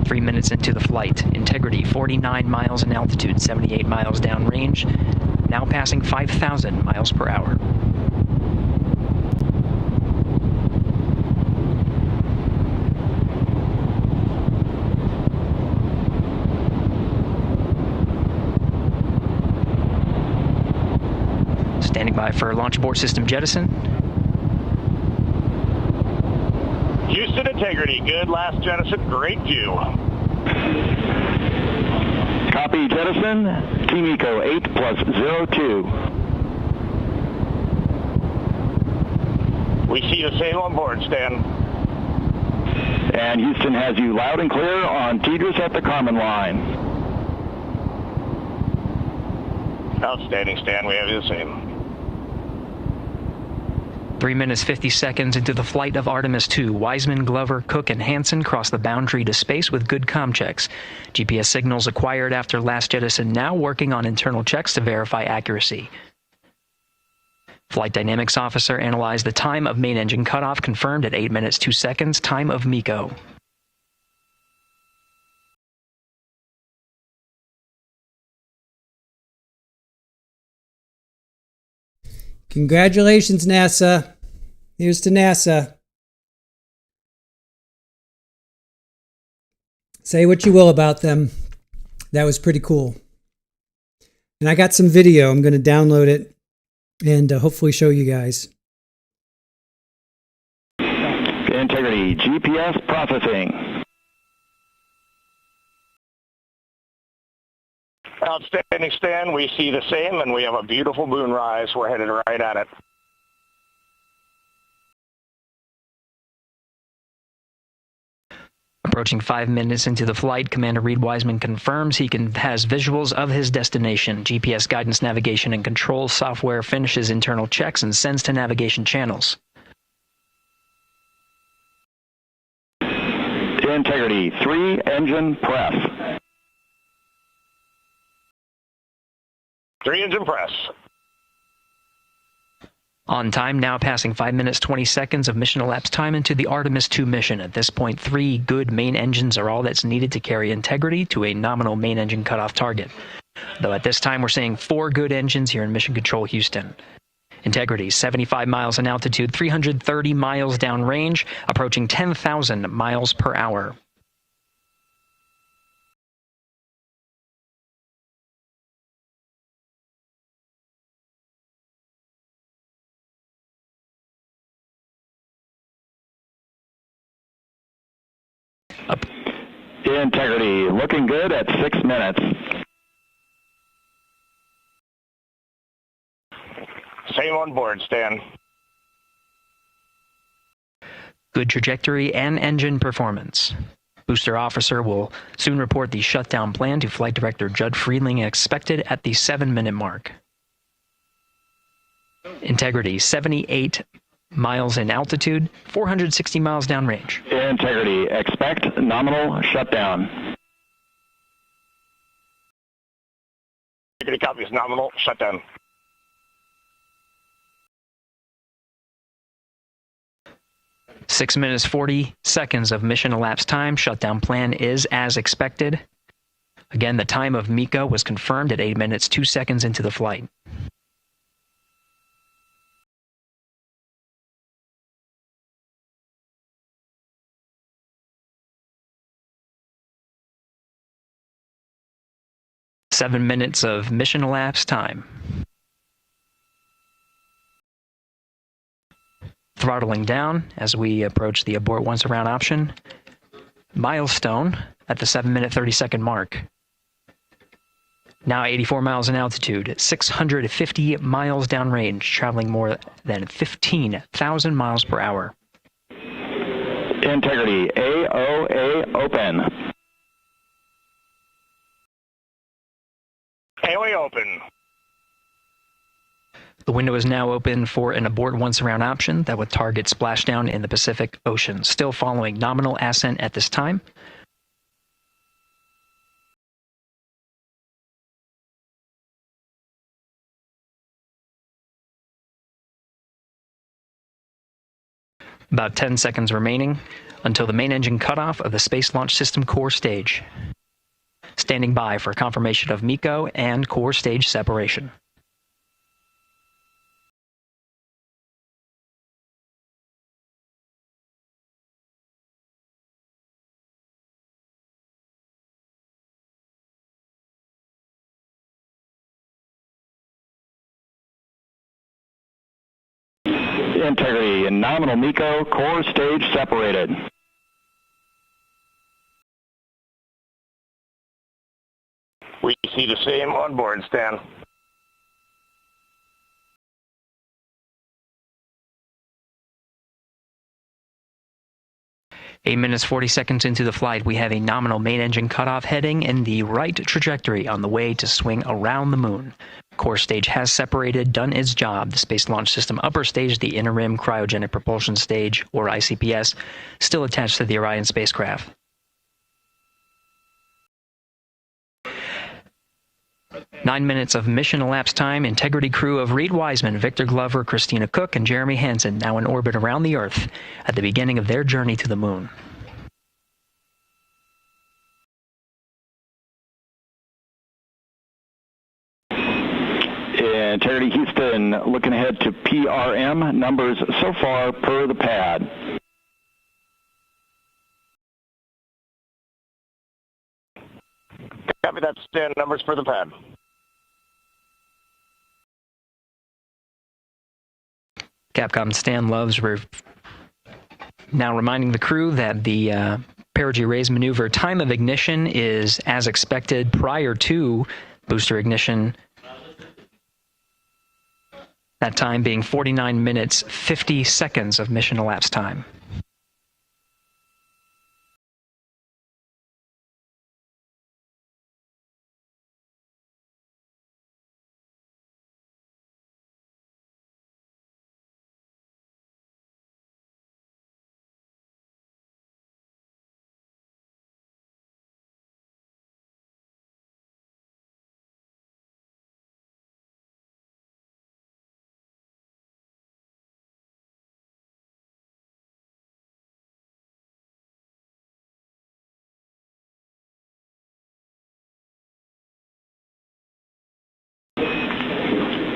U: 3 minutes into the flight. Integrity, 49 miles in altitude, 78 miles downrange, now passing 5,000 miles per hour. Standing by for launch abort system jettison.
P: Houston Integrity, good last jettison, great view.
L: Copy jettison, Team Eco 8+02.
P: We see the same on board, Stan.
L: And Houston has you loud and clear on TDRS at the Kármán line.
P: Outstanding, Stan, we have you the same.
U: 3 minutes 50 seconds into the flight of Artemis II, Wiseman, Glover, Cook, and Hansen cross the boundary to space with good comm checks. GPS signals acquired after last jettison now working on internal checks to verify accuracy. Flight Dynamics Officer analyzed the time of main engine cutoff, confirmed at 8 minutes 2 seconds, time of MECO.
A: Congratulations, NASA. Here's to NASA. Say what you will about them. That was pretty cool. And I got some video. I'm going to download it and hopefully show you guys.
L: Integrity, GPS processing.
P: Outstanding, Stan. We see the same, and we have a beautiful moonrise. We're headed right at it.
U: Approaching 5 minutes into the flight, Commander Reid Wiseman confirms he has visuals of his destination. GPS guidance, navigation, and control software finishes internal checks and sends to navigation channels.
L: Integrity, 3 engine press.
P: 3 engine press.
U: On time, now passing 5 minutes 20 seconds of mission elapsed time into the Artemis II mission. At this point, 3 good main engines are all that's needed to carry Integrity to a nominal main engine cutoff target. Though at this time, we're seeing 4 good engines here in Mission Control Houston. Integrity, 75 miles in altitude, 330 miles downrange, approaching 10,000 miles per hour.
L: Integrity, looking good at 6 minutes.
P: Same on board, Stan.
U: Good trajectory and engine performance. Booster officer will soon report the shutdown plan to Flight Director Judd Friedling, expected at the 7-minute mark. Integrity, 78 miles in altitude, 460 miles downrange.
L: Integrity, expect nominal shutdown.
P: Integrity copies nominal shutdown.
U: Six minutes 40 seconds of mission elapsed time. Shutdown plan is as expected. Again, the time of MECO was confirmed at 8 minutes 2 seconds into the flight. Seven minutes of mission elapsed time. Throttling down as we approach the abort once around option. Milestone at the 7-minute 30-second mark. Now 84 miles in altitude, 650 miles downrange, traveling more than 15,000 miles per hour.
L: Integrity, AOA open.
P: AOA open.
U: The window is now open for an abort once around option that would target splashdown in the Pacific Ocean. Still following nominal ascent at this time. About 10 seconds remaining until the main engine cutoff of the Space Launch System core stage. Standing by for confirmation of MECO and core stage separation.
L: Integrity, nominal MECO, core stage separated.
P: We see the same on board, Stan.
U: Eight minutes 40 seconds into the flight, we have a nominal main engine cutoff heading in the right trajectory on the way to swing around the moon. Core stage has separated, done its job. The Space Launch System upper stage, the interim cryogenic propulsion stage, or ICPS, still attached to the Orion spacecraft. Nine minutes of mission elapsed time. Integrity crew of Reid Wiseman, Victor Glover, Christina Cook, and Jeremy Hansen now in orbit around the Earth at the beginning of their journey to the moon.
L: Integrity Houston, looking ahead to PRM numbers so far per the pad.
P: Copy that, Stan. Numbers for the pad.
U: Capcom Stan Loves now reminding the crew that the perigee raise maneuver time of ignition is as expected prior to Booster ignition. That time being 49 minutes, 50 seconds of mission elapsed time.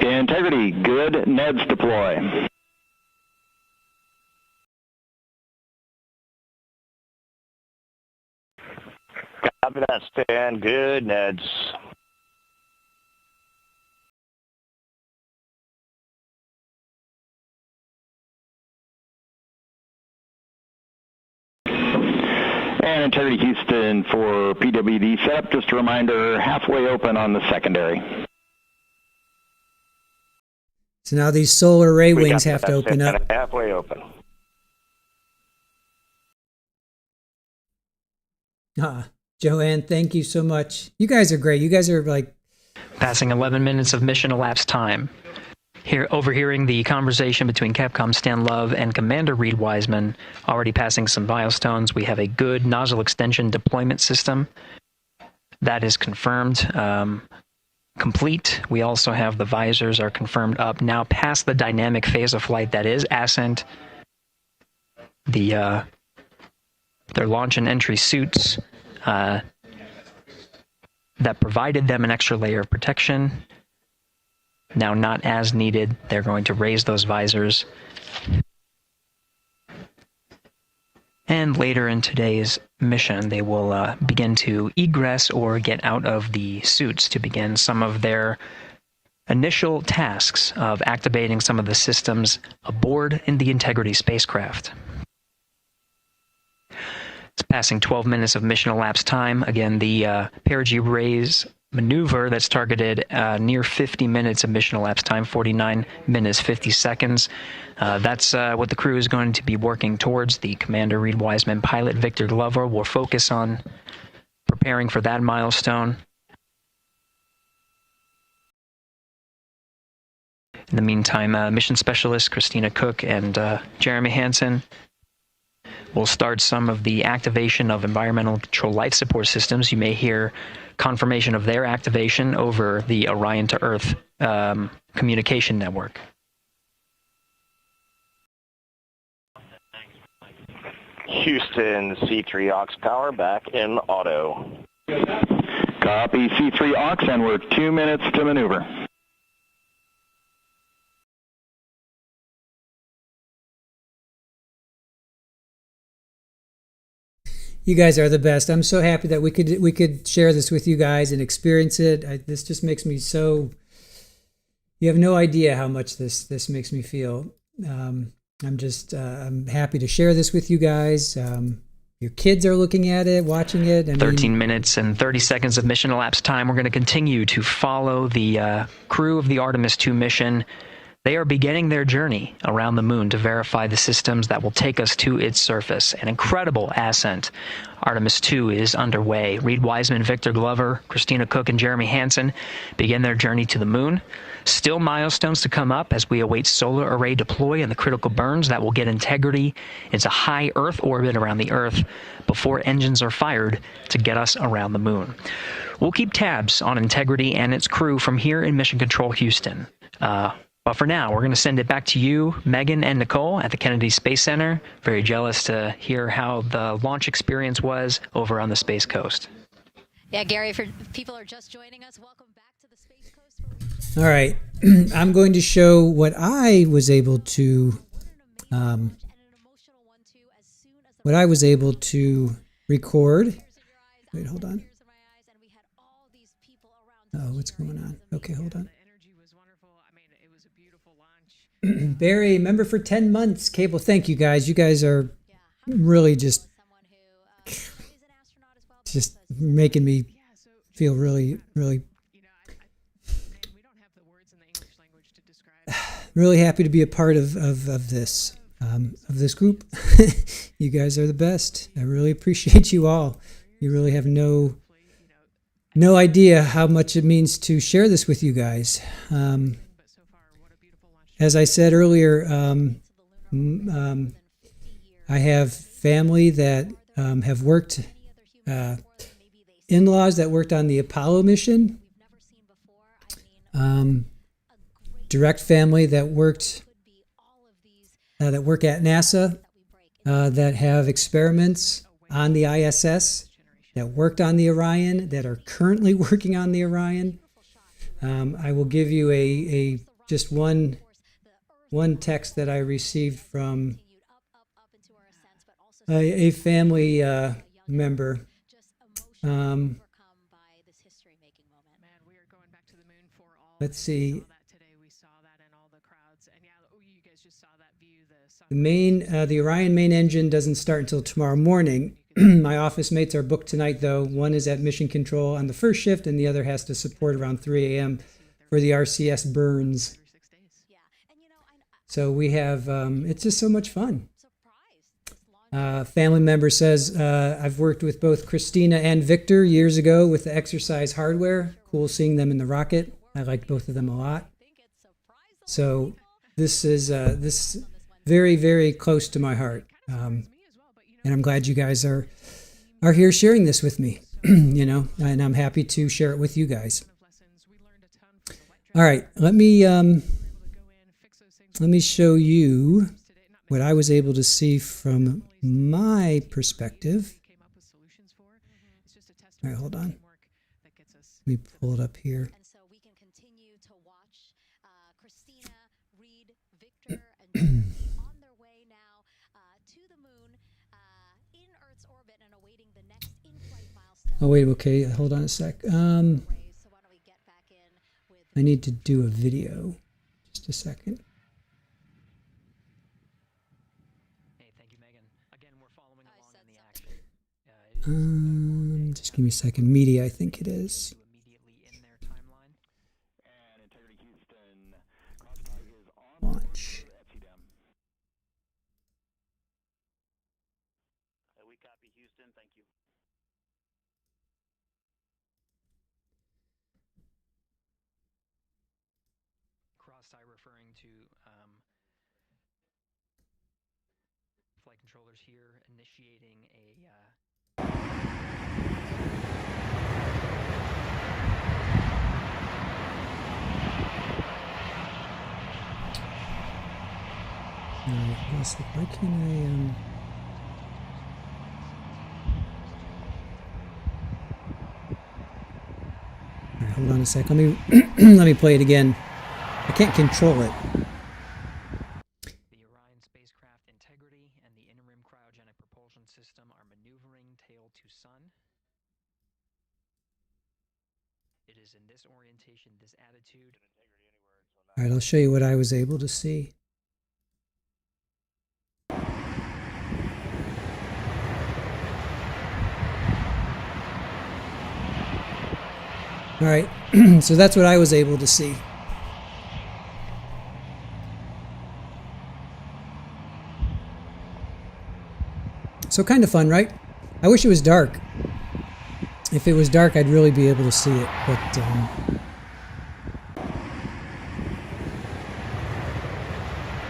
L: Integrity, good. Neds deploy.
P: Copy that, Stan. Good, Neds.
L: And Integrity Houston for PWD setup. Just a reminder, halfway open on the secondary.
A: So now these solar array wings have to open up.
P: Halfway open.
A: Joanne, thank you so much. You guys are great. You guys are like...
U: Passing 11 minutes of mission elapsed time. Here, overhearing the conversation between Capcom Stan Love and Commander Reid Wiseman, already passing some milestones. We have a good nozzle extension deployment system. That is confirmed. Complete. We also have the visors are confirmed up. Now past the dynamic phase of flight that is Ascent. Their launch and entry suits that provided them an extra layer of protection. Now not as needed. They're going to raise those visors. And later in today's mission, they will begin to egress or get out of the suits to begin some of their initial tasks of activating some of the systems aboard in the Integrity spacecraft. It's passing 12 minutes of mission elapsed time. Again, the perigee raise maneuver that's targeted near 50 minutes of mission elapsed time, 49 minutes, 50 seconds. That's what the crew is going to be working towards. The Commander Reid Wiseman, pilot Victor Glover will focus on preparing for that milestone. In the meantime, mission specialist Christina Cook and Jeremy Hansen will start some of the activation of environmental control life support systems. You may hear confirmation of their activation over the Orion to Earth communication network.
P: Houston, C3 aux power back in auto.
L: Copy C3 aux, and we're 2 minutes to maneuver.
A: You guys are the best. I'm so happy that we could share this with you guys and experience it. This just makes me so... You have no idea how much this makes me feel. I'm happy to share this with you guys. Your kids are looking at it, watching it.
U: 13 minutes and 30 seconds of mission elapsed time. We're going to continue to follow the crew of the Artemis II mission. They are beginning their journey around the moon to verify the systems that will take us to its surface. An incredible ascent. Artemis II is underway. Reid Wiseman, Victor Glover, Christina Cook, and Jeremy Hansen begin their journey to the moon. Still milestones to come up as we await solar array deploy and the critical burns that will get Integrity into high Earth orbit around the Earth before engines are fired to get us around the moon. We'll keep tabs on Integrity and its crew from here in Mission Control Houston. But for now, we're going to send it back to you, Megan and Nicole at the Kennedy Space Center. Very jealous to hear how the launch experience was over on the Space Coast.
C: Yeah, Gary, for people who are just joining us, welcome back to the Space Coast.
A: All right. I'm going to show what I was able to record. Wait, hold on. Oh, what's going on? Okay, hold on. Barry, member for 10 months. Cable, thank you guys. You guys are really just making me feel really, really really happy to be a part of this group. You guys are the best. I really appreciate you all. You really have no idea how much it means to share this with you guys. As I said earlier, I have family that have worked, in-laws that worked on the Apollo mission, direct family that work at NASA, that have experiments on the ISS, that worked on the Orion, that are currently working on the Orion. I will give you just one text that I received from a family member. Let's see. The Orion main engine doesn't start until tomorrow morning. My office mates are booked tonight, though. One is at mission control on the first shift, and the other has to support around 3 a.m. for the RCS burns. So we have, it's just so much fun. Family member says, I've worked with both Christina and Victor years ago with the exercise hardware. Cool seeing them in the rocket. I liked both of them a lot. So this is very, very close to my heart. And I'm glad you guys are here sharing this with me, and I'm happy to share it with you guys. All right, let me show you what I was able to see from my perspective. All right, hold on. Let me pull it up here.
C: And so we can continue to watch Christina, Reid, Victor, and on their way now to the moon, in Earth's orbit, and awaiting the next in-flight milestone.
A: Oh wait, okay, hold on a sec. I need to do a video. Just a second. Just give me a second. Media, I think it is. Launch.
Q: We copy Houston. Thank you.
U: Cross-tie referring to flight controllers here initiating a
A: Why can't I All right, hold on a sec. Let me let me play it again. I can't control it.
U: The Orion spacecraft integrity and the in-rim cryogenic propulsion system are maneuvering tail to sun. It is in this orientation, this attitude.
A: All right, I'll show you what I was able to see. All right, so that's what I was able to see. So kind of fun, right? I wish it was dark. If it was dark, I'd really be able to see it, but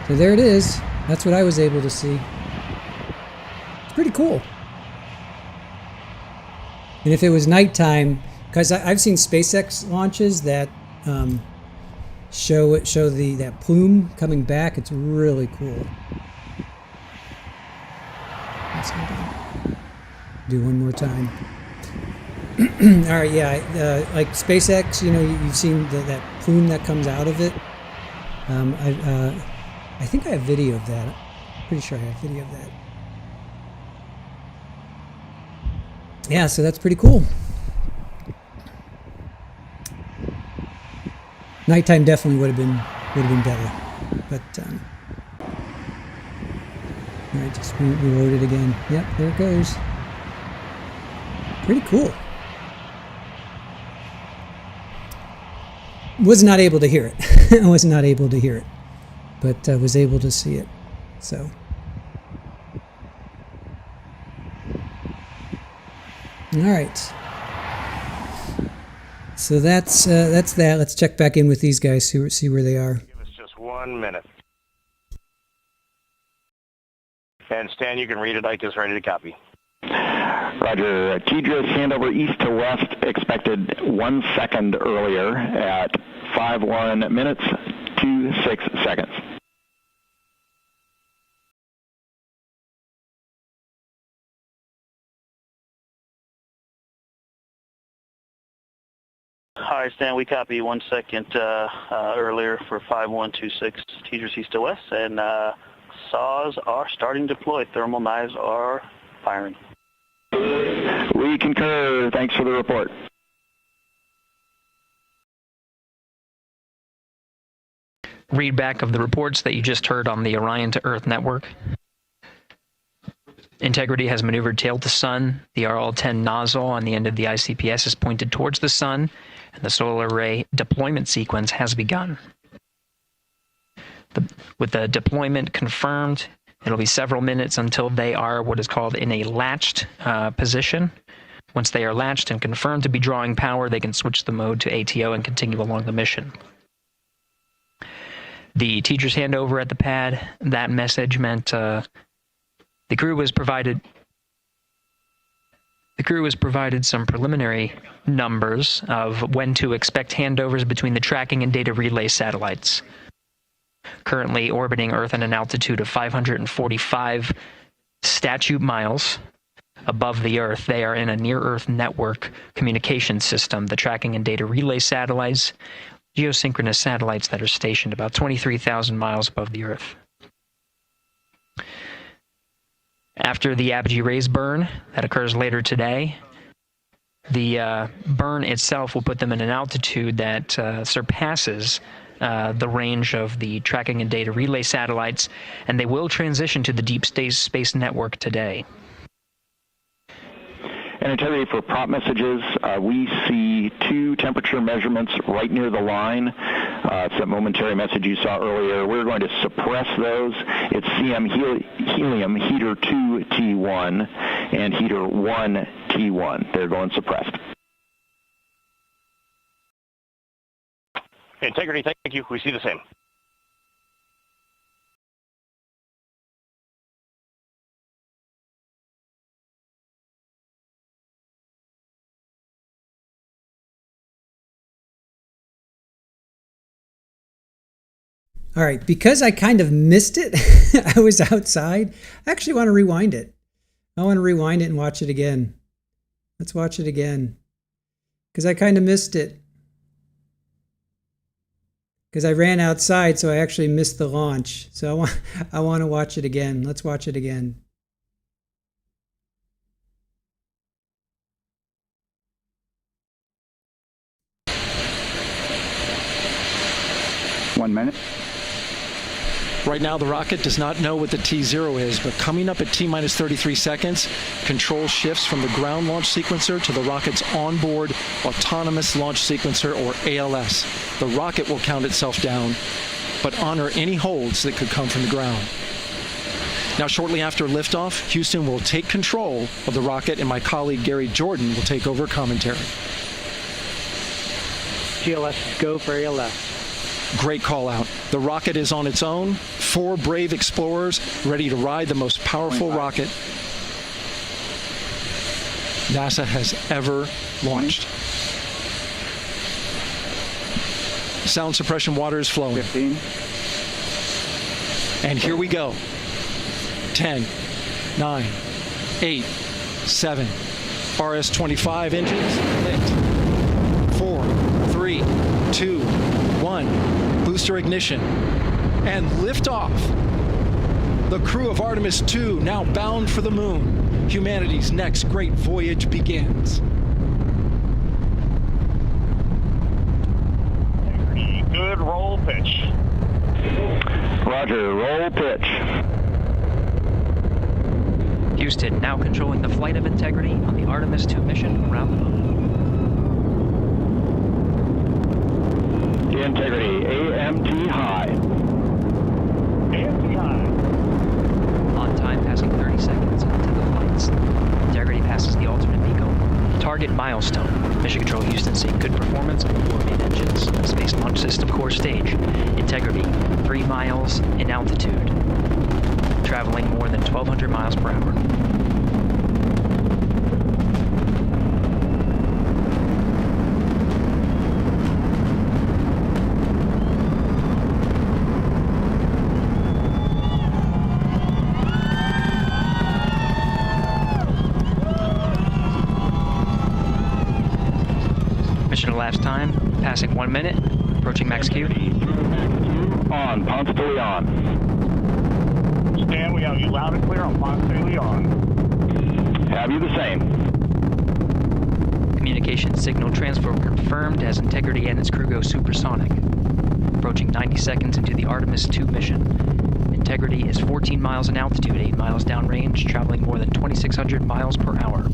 A: so there it is. That's what I was able to see. It's pretty cool. And if it was nighttime, because I've seen SpaceX launches that show that plume coming back. It's really cool. Let's do one more time. All right, yeah, like SpaceX, you've seen that plume that comes out of it. I think I have video of that. I'm pretty sure I have video of that. Yeah, so that's pretty cool. Nighttime definitely would have been better, but all right, just reload it again. Yep, there it goes. Pretty cool. Was not able to hear it. I was not able to hear it. but was able to see it. So, all right. So that's that. Let's check back in with these guys, see where they are.
P: Give us just 1 minute. And Stan, you can read it. Ike is ready to copy.
L: Roger. TDRS handover east to west expected 1 second earlier at 5:1 minutes 26 seconds.
Q: Hi, Stan. We copy 1 second earlier for 5126 TDRS east to west, and saws are starting to deploy. Thermal knives are firing.
L: We concur. Thanks for the report.
U: Read back of the reports that you just heard on the Orion to Earth network. Integrity has maneuvered tail to sun. The RL-10 nozzle on the end of the ICPS is pointed towards the sun, and the solar array deployment sequence has begun. With the deployment confirmed, it'll be several minutes until they are what is called in a latched position. Once they are latched and confirmed to be drawing power, they can switch the mode to ATO and continue along the mission. The teacher's handover at the pad, that message meant the crew was provided some preliminary numbers of when to expect handovers between the tracking and data relay satellites. Currently orbiting Earth at an altitude of 545 statute miles above the Earth, they are in a near-Earth network communication system. The tracking and data relay satellites, geosynchronous satellites that are stationed about 23,000 miles above the Earth. After the apogee rays burn, that occurs later today, the burn itself will put them in an altitude that surpasses the range of the tracking and data relay satellites, and they will transition to the deep space network today.
L: And Integrity, for prop messages, we see 2 temperature measurements right near the line. It's that momentary message you saw earlier. We're going to suppress those. It's CM helium heater 2 T1 and heater 1 T1. They're going suppressed.
P: Integrity, thank you. We see the same.
A: All right, because I kind of missed it, I was outside. I actually want to rewind it. I want to rewind it and watch it again. Let's watch it again. Because I kind of missed it. Because I ran outside, so I actually missed the launch. So I want to watch it again. Let's watch it again.
L: One minute.
S: Right now, the rocket does not know what the T0 is, but coming up at T-minus 33 seconds, control shifts from the ground launch sequencer to the rocket's onboard autonomous launch sequencer, or ALS. The rocket will count itself down, but honor any holds that could come from the ground. Now, shortly after liftoff, Houston will take control of the rocket, and my colleague Gary Jordan will take over commentary.
T: GLS, go for ALS.
S: Great call out. The rocket is on its own. 4 brave explorers ready to ride the most powerful rocket NASA has ever launched. Sound suppression water is flowing.
L: 15.
S: And here we go. 10, 9, 8, 7. RS-25 engines lit. 4, 3, 2, 1. Booster ignition. And liftoff. The crew of Artemis II now bound for the moon. Humanity's next great voyage begins.
P: Good roll pitch.
L: Roger, roll pitch.
U: Houston now controlling the flight of Integrity on the Artemis II mission around the moon.
L: Integrity, AMT high.
U: seconds. Integrity passes the alternate beacon. Target milestone. Mission Control Houston seeing good performance on the main engines. Space Launch System core stage. Integrity, 3 miles in altitude. Traveling more than 1,200 miles per hour. Mission elapsed time, passing 1 minute, approaching max Q.
L: On, Ponce de Leon.
P: Stan, we have you loud and clear on Ponce de Leon.
L: Have you the same?
U: Communication signal transfer confirmed as Integrity and its crew go supersonic. Approaching 90 seconds into the Artemis II mission. Integrity is 14 miles in altitude, 8 miles downrange, traveling more than 2,600 miles per hour.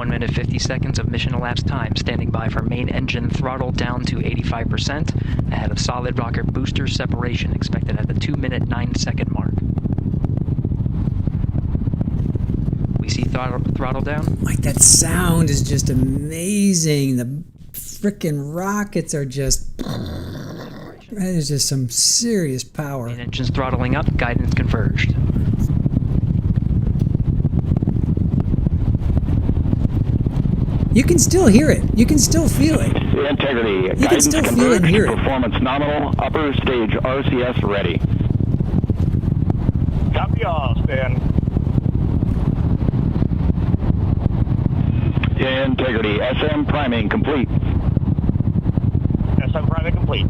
U: Minute 50 seconds of mission elapsed time, standing by for main engine throttle down to 85%, ahead of solid rocket booster separation, expected at the 2-minute 9-second mark. We see throttle down.
A: Like, that sound is just amazing. The frickin' rockets are just... That is just some serious power.
U: Main engine's throttling up, guidance converged.
A: You can still hear it. You can still feel it.
L: Integrity.
A: You can still feel it and hear it.
L: Performance nominal. Upper stage RCS ready.
P: Copy all, Stan.
L: Integrity. SM priming complete.
P: SM priming complete.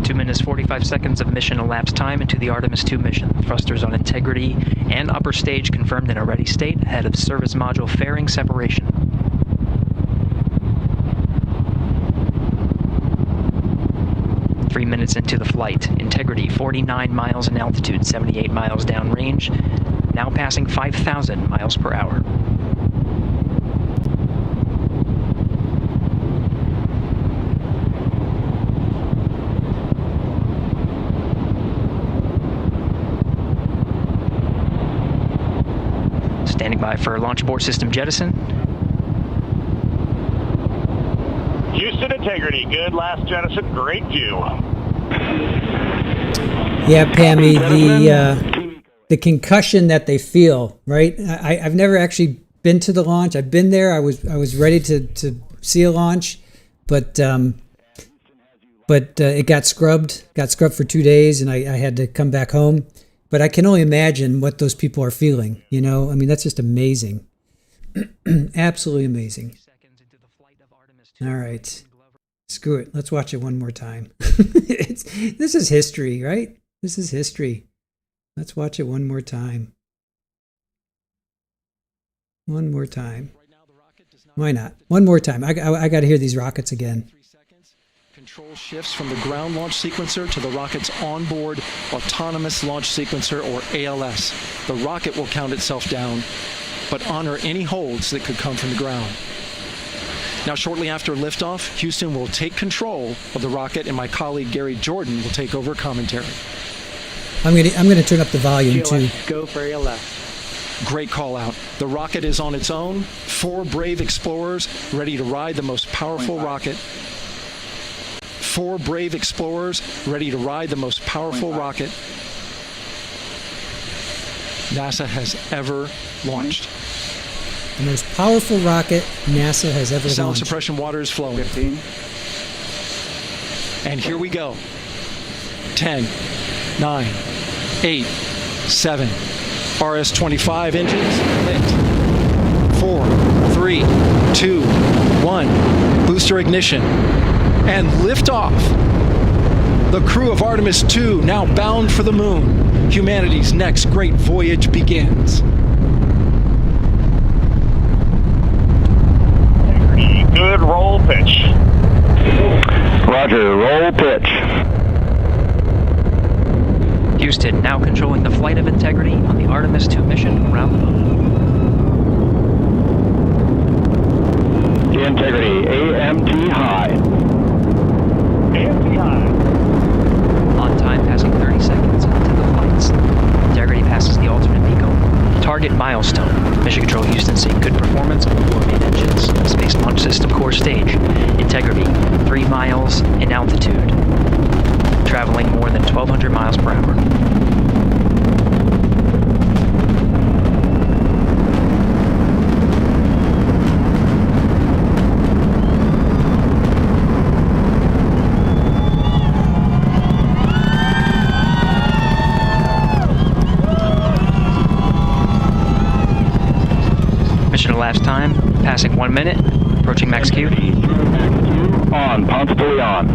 U: 2 minutes 45 seconds of mission elapsed time into the Artemis II mission. Thrusters on Integrity and upper stage confirmed in a ready state, ahead of service module fairing separation. Three minutes into the flight. Integrity, 49 miles in altitude, 78 miles downrange, now passing 5,000 miles per hour. Standing by for launch abort system jettison.
P: Houston Integrity, good last jettison, great view.
A: Yeah, Pammy, the concussion that they feel, right? I've never actually been to the launch. I've been there. I was ready to see a launch, but it got scrubbed for 2 days, and I had to come back home. But I can only imagine what those people are feeling, you know? I mean, that's just amazing. Absolutely amazing. All right. Screw it. Let's watch it one more time. This is history, right? This is history. Let's watch it one more time. One more time. Why not? One more time. I got to hear these rockets again.
S: Control shifts from the ground launch sequencer to the rocket's onboard autonomous launch sequencer, or ALS. The rocket will count itself down, but honor any holds that could come from the ground. Now, shortly after liftoff, Houston will take control of the rocket, and my colleague Gary Jordan will take over commentary.
A: I'm gonna turn up the volume too.
T: Go for ALS.
S: Great call out. The rocket is on its own. 4 brave explorers ready to ride the most powerful rocket. 4 brave explorers ready to ride the most powerful rocket NASA has ever launched.
A: The most powerful rocket NASA has ever launched.
S: Sound suppression water is flowing.
O: 15.
S: And here we go. 10, 9, 8, 7. RS-25 engines lit. 4, 3, 2, 1. Booster ignition. And liftoff. The crew of Artemis II now bound for the moon. Humanity's next great voyage begins.
P: Good roll pitch.
L: Roger, roll pitch.
U: Houston now controlling the flight of Integrity on the Artemis II mission around the moon.
L: Integrity, AMT high.
P: AMT high.
U: On time, passing 30 seconds into the flights. Integrity passes the alternate beacon. Target milestone. Mission Control Houston seeing good performance on the 4 main engines. Space Launch System core stage. Integrity, 3 miles in altitude. Traveling more than 1,200 miles per hour. Mission elapsed time, passing 1 minute, approaching max Q.
L: On, Ponce de Leon.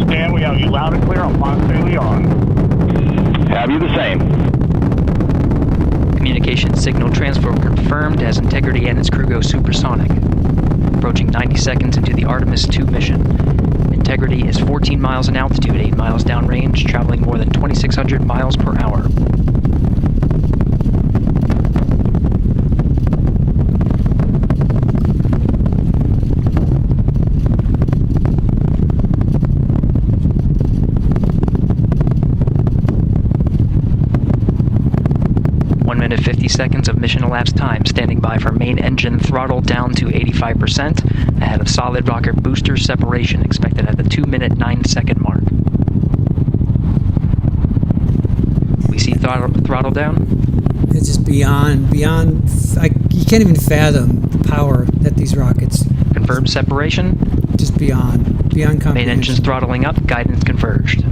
P: Stan, we have you loud and clear on Ponce de Leon.
L: Have you the same.
U: Communication signal transfer confirmed as Integrity and its crew go supersonic. Approaching 90 seconds into the Artemis II mission. Integrity is 14 miles in altitude, 8 miles downrange, traveling more than 2,600 miles per hour. Minute 50 seconds of mission elapsed time, standing by for main engine throttle down to 85%, ahead of solid rocket booster separation expected at the 2-minute 9-second mark. We see throttle down.
A: It's just beyond. You can't even fathom the power that these rockets.
U: Confirmed separation.
A: Just beyond comprehension.
U: Main engines throttling up. Guidance converged.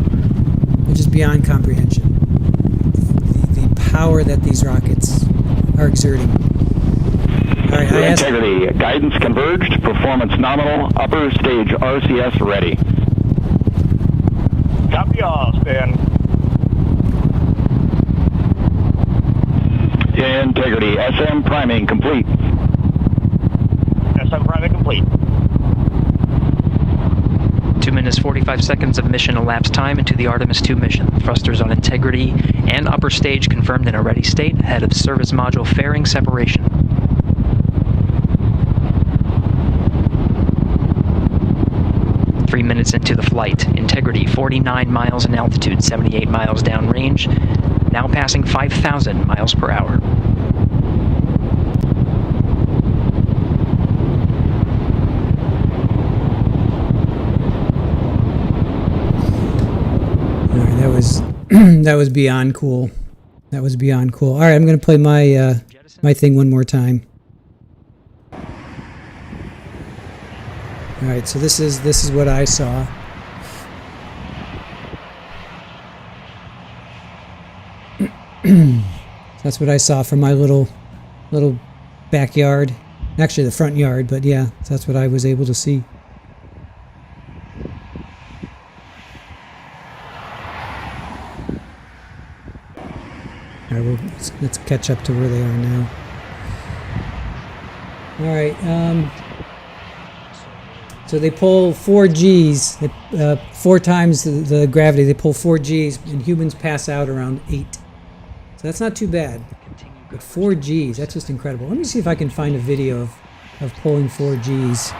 A: It's just beyond comprehension. Power that these rockets are exerting. All right,
L: Integrity, guidance converged, performance nominal, upper stage RCS ready.
P: Copy all, Stan.
L: Integrity, SM priming complete.
P: SM priming complete.
U: 2 minutes 45 seconds of mission elapsed time into the Artemis II mission. Thrusters on Integrity and upper stage confirmed in a ready state ahead of service module fairing separation. Three minutes into the flight. Integrity 49 miles in altitude, 78 miles downrange, now passing 5,000 miles per hour.
A: That was beyond cool. That was beyond cool. All right, I'm going to play my my thing one more time. All right, so this is what I saw. That's what I saw from my little backyard. Actually, the front yard, but yeah, that's what I was able to see. All right, let's catch up to where they are now. All right, so they pull 4 Gs, 4 times the gravity. They pull 4 Gs, and humans pass out around 8. So that's not too bad. But 4 Gs, that's just incredible. Let me see if I can find a video of pulling 4 Gs.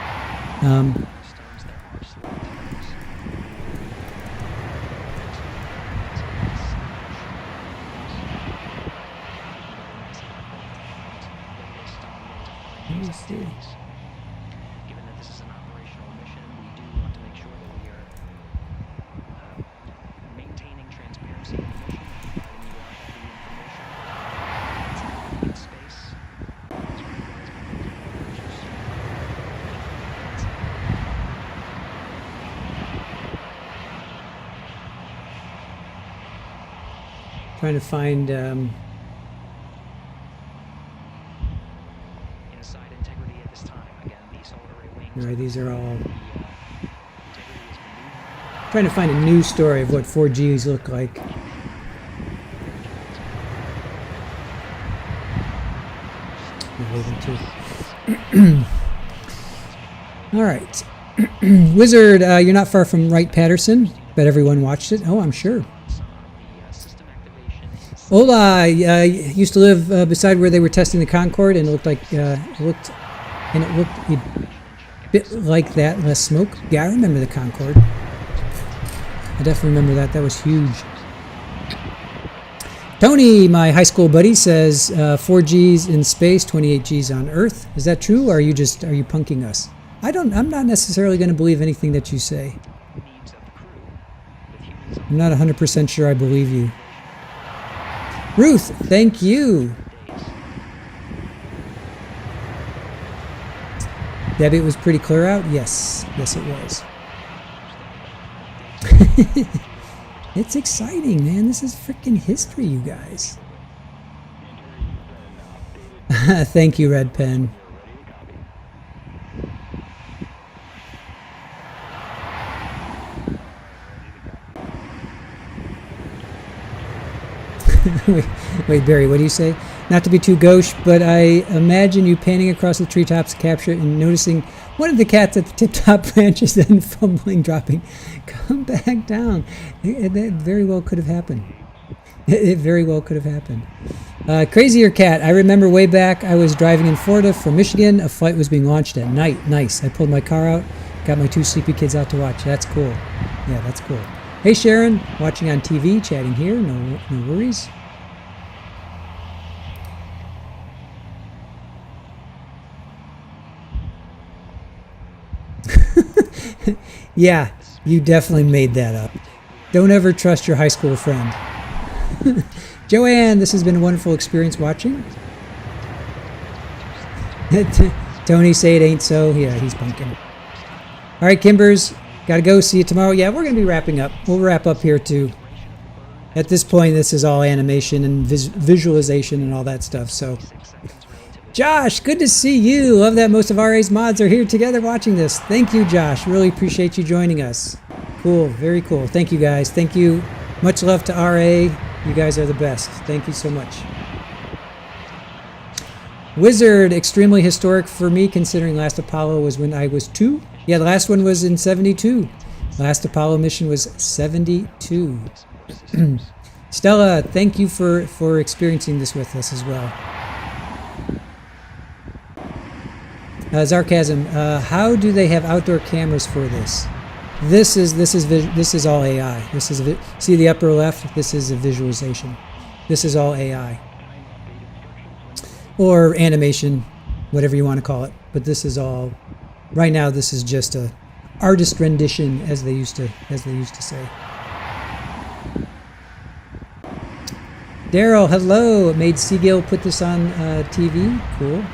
A: Let me see.
U: Given that this is an operational mission, we do want to make sure that we are maintaining transparency in the mission, providing you all the information in space.
A: Trying to find all right, these are all trying to find a news story of what 4 Gs look like. All right. Wizard, you're not far from Wright-Patterson. Bet everyone watched it. Oh, I'm sure. Hola, I used to live beside where they were testing the Concorde, and it looked like it looked a bit like that, less smoke. Yeah, I remember the Concorde. I definitely remember that. That was huge. Tony, my high school buddy, says 4 Gs in space, 28 Gs on Earth. Is that true, or are you punking us? I'm not necessarily going to believe anything that you say. I'm not 100% sure I believe you. Ruth, thank you. Debbie, it was pretty clear out? Yes. Yes, it was. It's exciting, man. This is freaking history, you guys. Thank you, Red Pen. wait, Barry, what do you say? Not to be too gauche, but I imagine you panning across the treetops to capture it and noticing one of the cats at the tip-top branches, then fumbling, dropping. Come back down. That very well could have happened. It very well could have happened. Crazier cat. I remember way back I was driving in Florida from Michigan. A flight was being launched at night. Nice. I pulled my car out, got my 2 sleepy kids out to watch. That's cool. Yeah, that's cool. Hey, Sharon. Watching on TV, chatting here. No worries. Yeah, you definitely made that up. Don't ever trust your high school friend. Joanne, this has been a wonderful experience watching. Tony, say it ain't so. Yeah, he's bunking. All right, Kimbers, gotta go. See you tomorrow. Yeah, we're gonna be wrapping up. We'll wrap up here too. At this point, this is all animation and visualization and all that stuff. So, Josh, good to see you. Love that most of RA's mods are here together watching this. Thank you, Josh. Really appreciate you joining us. Cool, very cool. Thank you, guys. Thank you. Much love to RA. You guys are the best. Thank you so much. Wizard, extremely historic for me considering last Apollo was when I was 2. Yeah, the last one was in 72. Last Apollo mission was 72. Stella, thank you for experiencing this with us as well. Sarcasm, how do they have outdoor cameras for this? This is all AI. This is see the upper left. This is a visualization. This is all AI or animation, whatever you want to call it. But this is all right now. This is just a artist rendition, as they used to say. Daryl, hello. Made Seagill put this on TV. Cool.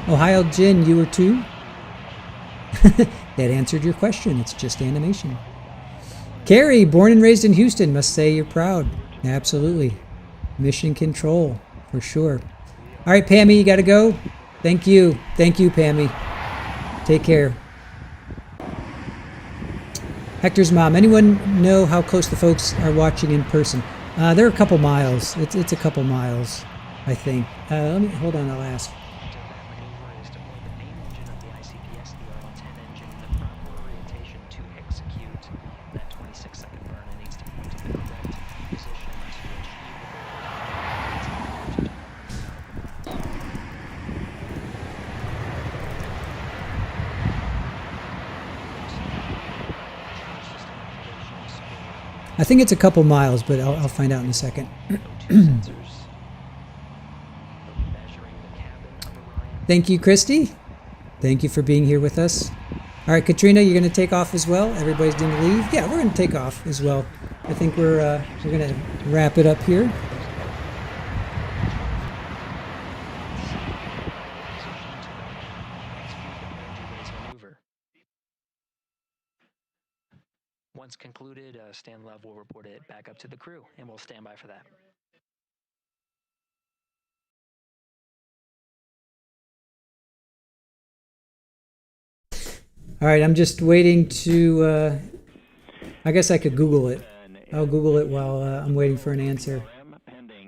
A: Ohio Jin, you were 2? That answered your question. It's just animation. Carrie, born and raised in Houston, must say you're proud. Absolutely. Mission control, for sure. All right, Pammy, you got to go? Thank you. Thank you, Pammy. Take care. Hector's mom, anyone know how close the folks are watching in person? They're a couple miles. It's a couple miles, I think. Hold on, I'll ask. I think it's a couple miles, but I'll find out in a second. Thank you, Christy. Thank you for being here with us. All right, Katrina, you're going to take off as well? Everybody's going to leave? Yeah, we're going to take off as well. I think we're going to wrap it up here.
U: Once concluded, Stan Love will report it back up to the crew, and we'll stand by for that.
A: All right, I'm just waiting to, I guess I could Google it. I'll Google it while I'm waiting for an answer.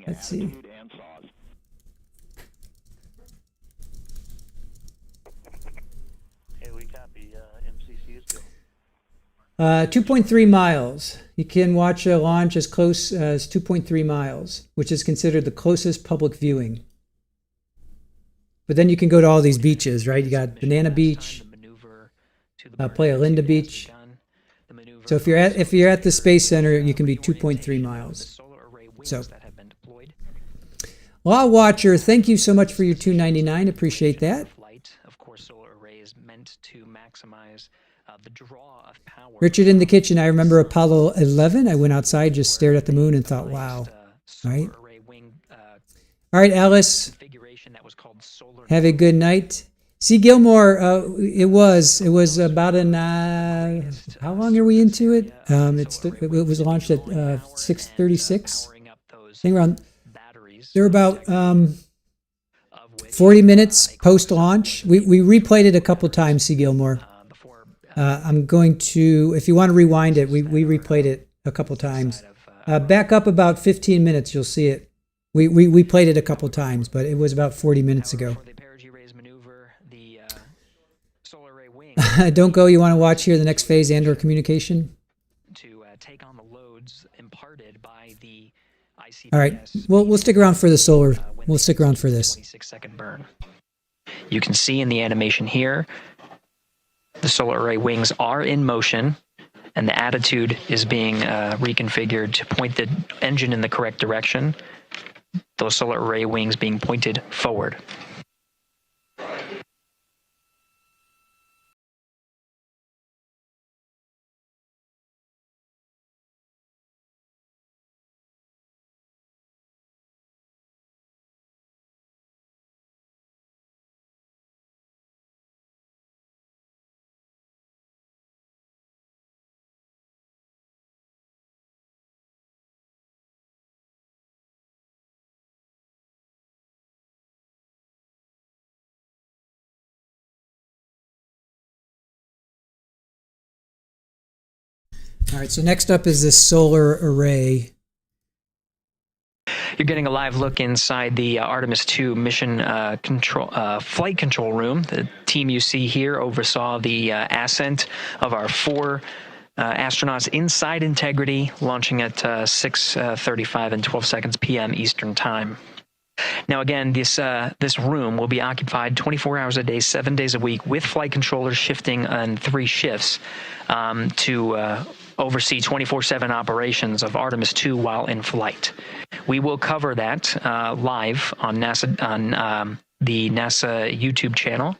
A: Let's see.
Q: Hey, we copy. MCC is go.
A: 2.3 miles. You can watch a launch as close as 2.3 miles, which is considered the closest public viewing. But then you can go to all these beaches, right? You got Banana Beach, Playa Linda Beach. So if you're at the Space Center, you can be 2.3 miles. So, Law Watcher, thank you so much for your $2.99. Appreciate that.
U: Of course, solar array is meant to maximize the draw of power.
A: Richard in the kitchen. I remember Apollo 11. I went outside, just stared at the moon, and thought, "Wow!" Right? All right, Alice. Have a good night. See, Gilmore. It was about an. How long are we into it? It was launched at 6:36. I think around. They're about 40 minutes post-launch. We replayed it a couple times, C. Gilmore. I'm going to, if you want to rewind it, we replayed it a couple times. Back up about 15 minutes, you'll see it. We played it a couple times, but it was about 40 minutes ago. Don't go. You want to watch here the next phase and/or communication?
U: To take on the loads imparted by the ICBS.
A: All right. We'll stick around for the solar. We'll stick around for this.
U: 26-second burn. You can see in the animation here, the solar array wings are in motion, and the attitude is being reconfigured to point the engine in the correct direction. Those solar array wings being pointed forward.
A: All right, so next up is this solar array.
U: You're getting a live look inside the Artemis II mission flight control room. The team you see here oversaw the ascent of our 4 astronauts inside Integrity, launching at 6:35 and 12 seconds p.m. Eastern Time. Now, again, this room will be occupied 24 hours a day, 7 days a week, with flight controllers shifting on 3 shifts to oversee 24/7 operations of Artemis II while in flight. We will cover that live on the NASA YouTube channel,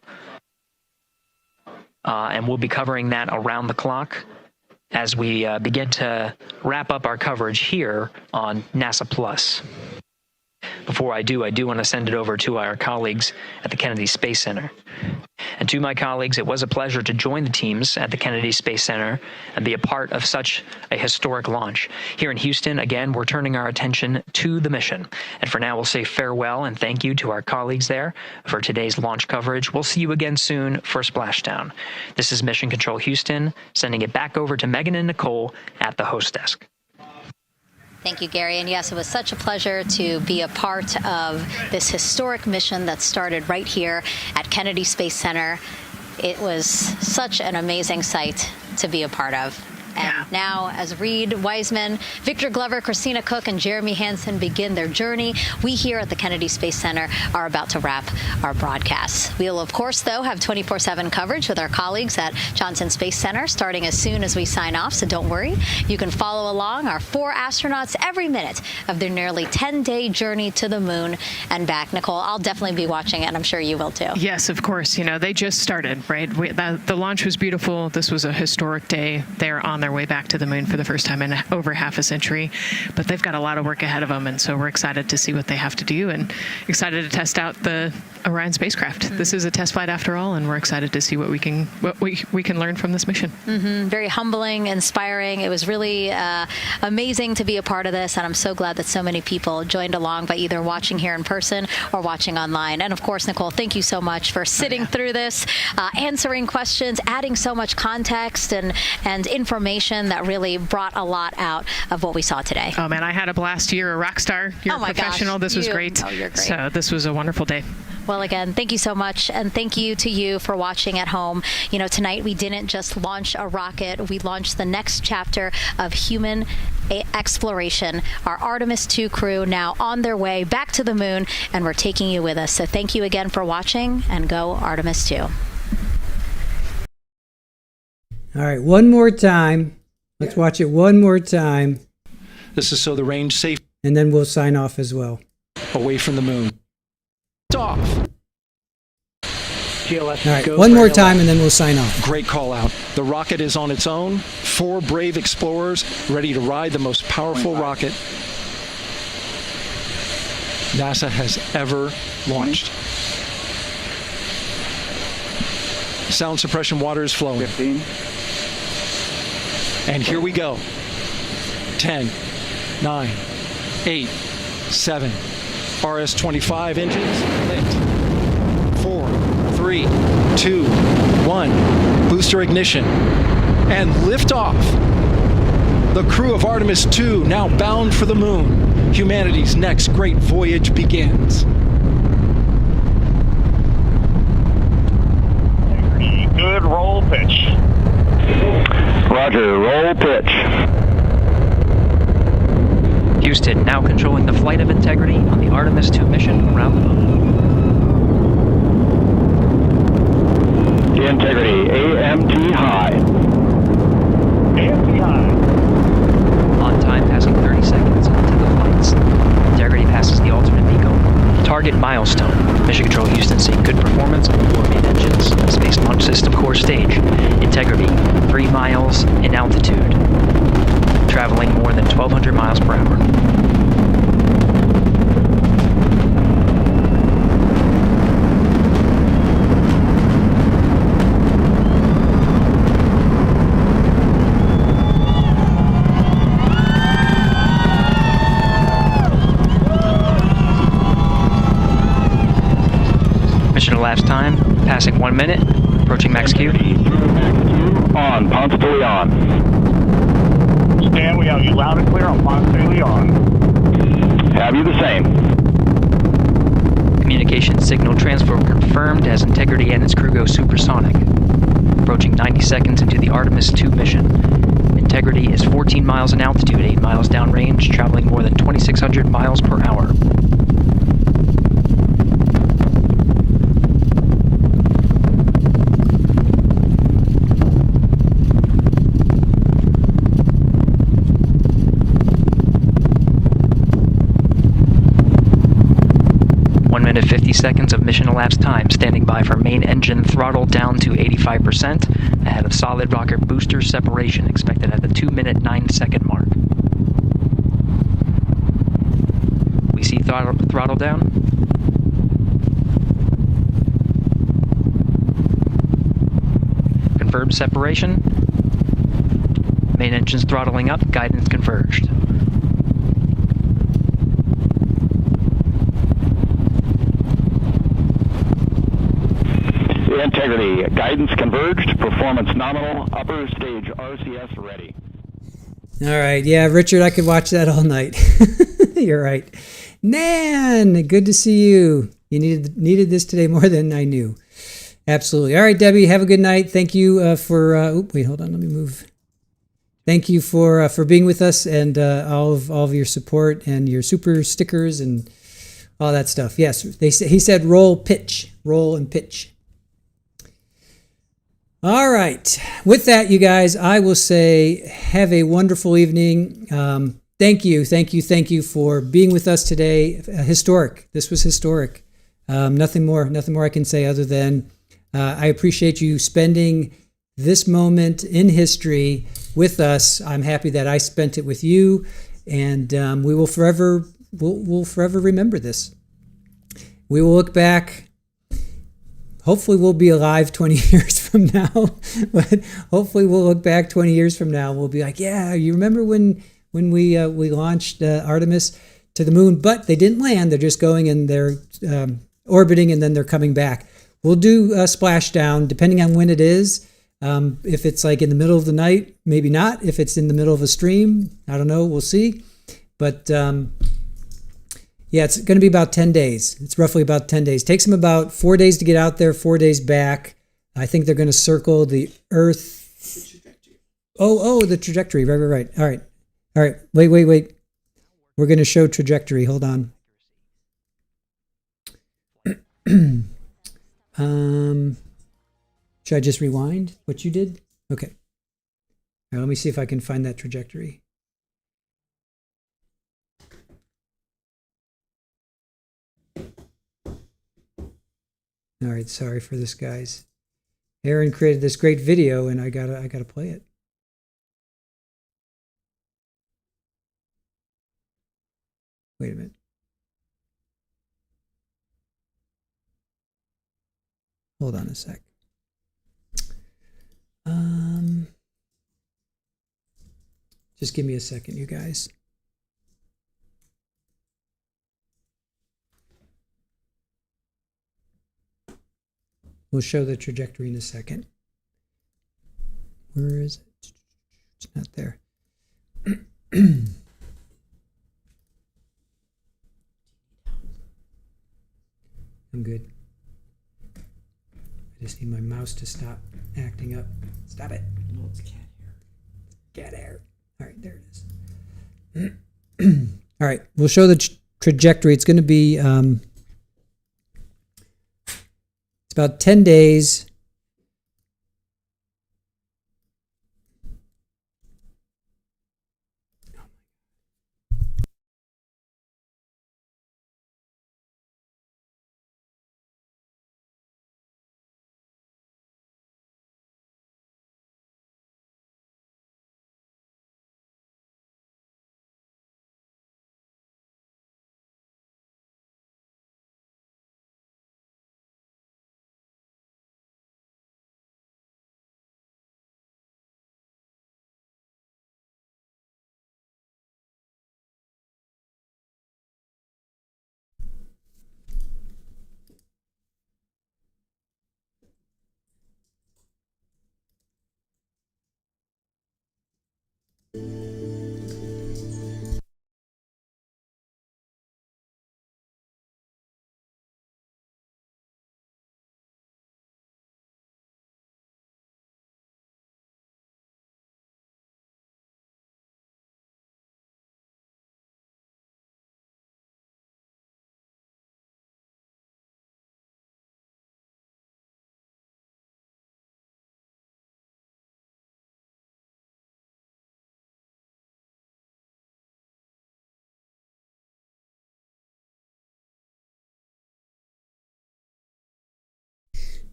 U: and we'll be covering that around the clock as we begin to wrap up our coverage here on NASA Plus. Before I do want to send it over to our colleagues at the Kennedy Space Center. And to my colleagues, it was a pleasure to join the teams at the Kennedy Space Center and be a part of such a historic launch. Here in Houston, again, we're turning our attention to the mission. And for now, we'll say farewell and thank you to our colleagues there for today's launch coverage. We'll see you again soon for Splashdown. This is Mission Control Houston, sending it back over to Megan and Nicole at the host desk.
C: Thank you, Gary. And yes, it was such a pleasure to be a part of this historic mission that started right here at Kennedy Space Center. It was such an amazing sight to be a part of. And now, as Reid, Wiseman, Victor Glover, Christina Cook, and Jeremy Hansen begin their journey, we here at the Kennedy Space Center are about to wrap our broadcasts. We'll, of course, though, have 24/7 coverage with our colleagues at Johnson Space Center starting as soon as we sign off, so don't worry. You can follow along our 4 astronauts every minute of their nearly 10-day journey to the moon and back. Nicole, I'll definitely be watching it, and I'm sure you will, too.
D: Yes, of course. You know, they just started, right? The launch was beautiful. This was a historic day. They're on their way back to the moon for the first time in over half a century, but they've got a lot of work ahead of them, and so we're excited to see what they have to do and excited to test out the Orion spacecraft. Mm-hmm. This is a test flight after all, and we're excited to see what we can learn from this mission.
C: Mm-hmm. Very humbling, inspiring. It was really amazing to be a part of this, and I'm so glad that so many people joined along by either watching here in person or watching online. And of course, Nicole, thank you so much for sitting through this, answering questions, adding so much context and information that really brought a lot out of what we saw today.
D: Oh man, I had a blast. You're a rock star. You're a professional. This was great.
C: Oh, you're great.
D: So this was a wonderful day.
C: Well, again, thank you so much. And thank you to you for watching at home. You know, tonight we didn't just launch a rocket. We launched the next chapter of human exploration. Our Artemis II crew now on their way back to the moon, and we're taking you with us. So thank you again for watching, and go Artemis II.
A: All right, one more time. Let's watch it one more time.
S: This is so the range safe.
A: And then we'll sign off as well.
S: Away from the moon. Off.
A: All right, one more time and then we'll sign off.
S: Great call out. The rocket is on its own. 4 brave explorers ready to ride the most powerful rocket NASA has ever launched. Sound suppression water is flowing.
L: 15.
S: And here we go. 10, 9, 8, 7. RS-25 engines lit. 4, 3, 2, 1. Booster ignition. And liftoff. The crew of Artemis II now bound for the moon. Humanity's next great voyage begins.
P: Good roll pitch.
L: Roger, roll pitch.
U: Houston now controlling the flight of Integrity on the Artemis II mission around the moon.
L: Integrity, AMT high.
P: AMT high.
U: On time, passing 30 seconds into the flights. Integrity passes the alternate MECO. Target milestone. Mission Control Houston seeing good performance on 4 main engines. Space Launch System core stage. Integrity, 3 miles in altitude. Traveling more than 1,200 miles per hour. Mission elapsed time, passing 1 minute, approaching max Q.
L: On, Ponce de Leon.
P: Stan, we have you loud and clear on Ponce de Leon.
L: Have you the same?
U: Communication signal transfer confirmed as Integrity and its crew go supersonic. Approaching 90 seconds into the Artemis II mission. Integrity is 14 miles in altitude, 8 miles downrange, traveling more than 2,600 miles per hour. Minute 50 seconds of mission elapsed time, standing by for main engine throttle down to 85%, ahead of solid rocket booster separation expected at the 2-minute 9-second mark. We see throttle down. Confirmed separation. Main engines throttling up, guidance converged.
L: Integrity, guidance converged, performance nominal, upper stage RCS ready.
A: All right. Yeah, Richard, I could watch that all night. You're right. Nan, good to see you. You needed this today more than I knew. Absolutely. All right, Debbie, have a good night. Thank you for, wait, hold on, let me move. Thank you for being with us and all of your support and your super stickers and all that stuff. Yes, he said roll and pitch. All right. With that, you guys, I will say have a wonderful evening. Thank you for being with us today. Historic. This was historic. Nothing more I can say other than I appreciate you spending this moment in history with us. I'm happy that I spent it with you, and we will forever remember this. We will look back. Hopefully we'll be alive 20 years from now, but hopefully we'll look back 20 years from now. We'll be like, yeah, you remember when we launched Artemis to the moon, but they didn't land. They're just going and they're orbiting and then they're coming back. We'll do a splashdown depending on when it is. If it's like in the middle of the night, maybe not. If it's in the middle of a stream, I don't know. We'll see. But Yeah, it's going to be about 10 days. It's roughly about 10 days. Takes them about 4 days to get out there, 4 days back. I think they're going to circle the Earth. The trajectory. Oh, the trajectory. Right. All right. Wait. We're going to show trajectory. Hold on. Should I just rewind what you did? Okay. All right, let me see if I can find that trajectory. All right, sorry for this, guys. Aaron created this great video, and I gotta play it. Wait a minute. Hold on a sec. Just give me a second, you guys. We'll show the trajectory in a second. Where is it? It's not there. I'm good. I just need my mouse to stop acting up. Stop it.
B: No, it's cat hair.
A: Cat hair. All right, there it is. All right, we'll show the trajectory. It's going to be it's about 10 days.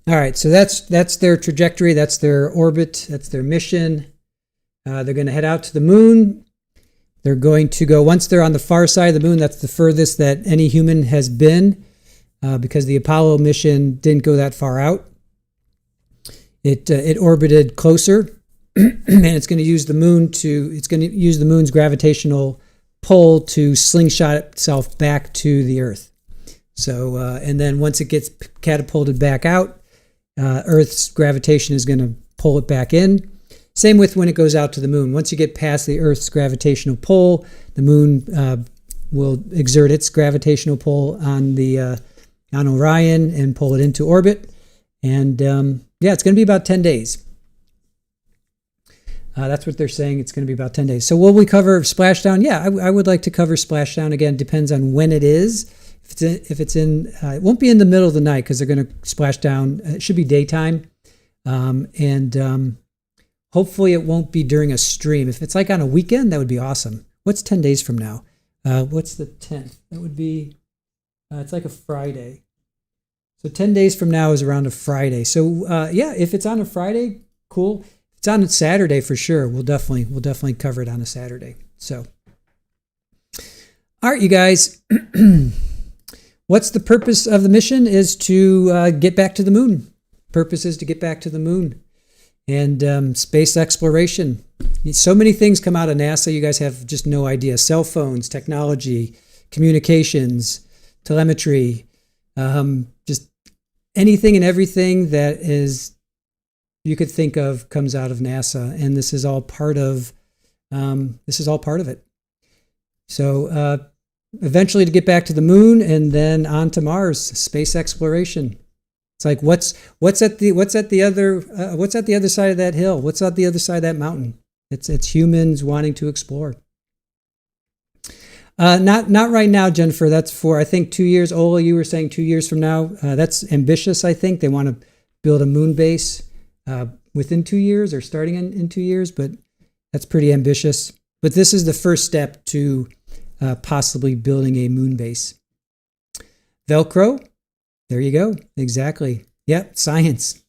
A: All right, so that's their trajectory, that's their orbit, that's their mission. They're going to head out to the moon. They're going to go, once they're on the far side of the moon, that's the furthest that any human has been, because the Apollo mission didn't go that far out. It orbited closer, and it's going to use the moon's gravitational pull to slingshot itself back to the Earth. So, and then once it gets catapulted back out, Earth's gravitation is going to pull it back in. Same with when it goes out to the moon. Once you get past the Earth's gravitational pull, the moon will exert its gravitational pull on Orion and pull it into orbit. And yeah, it's going to be about 10 days. That's what they're saying. It's going to be about 10 days. So will we cover splashdown? Yeah, I would like to cover splashdown again. Depends on when it is. If it's in, it won't be in the middle of the night because they're going to splash down. It should be daytime, and hopefully it won't be during a stream. If it's like on a weekend, that would be awesome. What's 10 days from now? What's the 10th? That would be, it's like a Friday. So 10 days from now is around a Friday. So yeah, if it's on a Friday, cool. If it's on a Saturday for sure. We'll definitely cover it on a Saturday. So, all right, you guys. What's the purpose of the mission? Is to get back to the moon. Purpose is to get back to the moon and space exploration. So many things come out of NASA. You guys have just no idea. Cell phones, technology, communications, telemetry, just anything and everything that is you could think of comes out of NASA, and this is all part of it. So eventually to get back to the moon and then on to Mars, space exploration. It's like what's at the other side of that hill? What's at the other side of that mountain? It's humans wanting to explore. Not right now, Jennifer. That's for, I think, 2 years. Ola, you were saying 2 years from now. That's ambitious, I think. They want to build a moon base within 2 years or starting in 2 years, but that's pretty ambitious. But this is the first step to possibly building a moon base. Velcro, there you go. Exactly. Yep, science.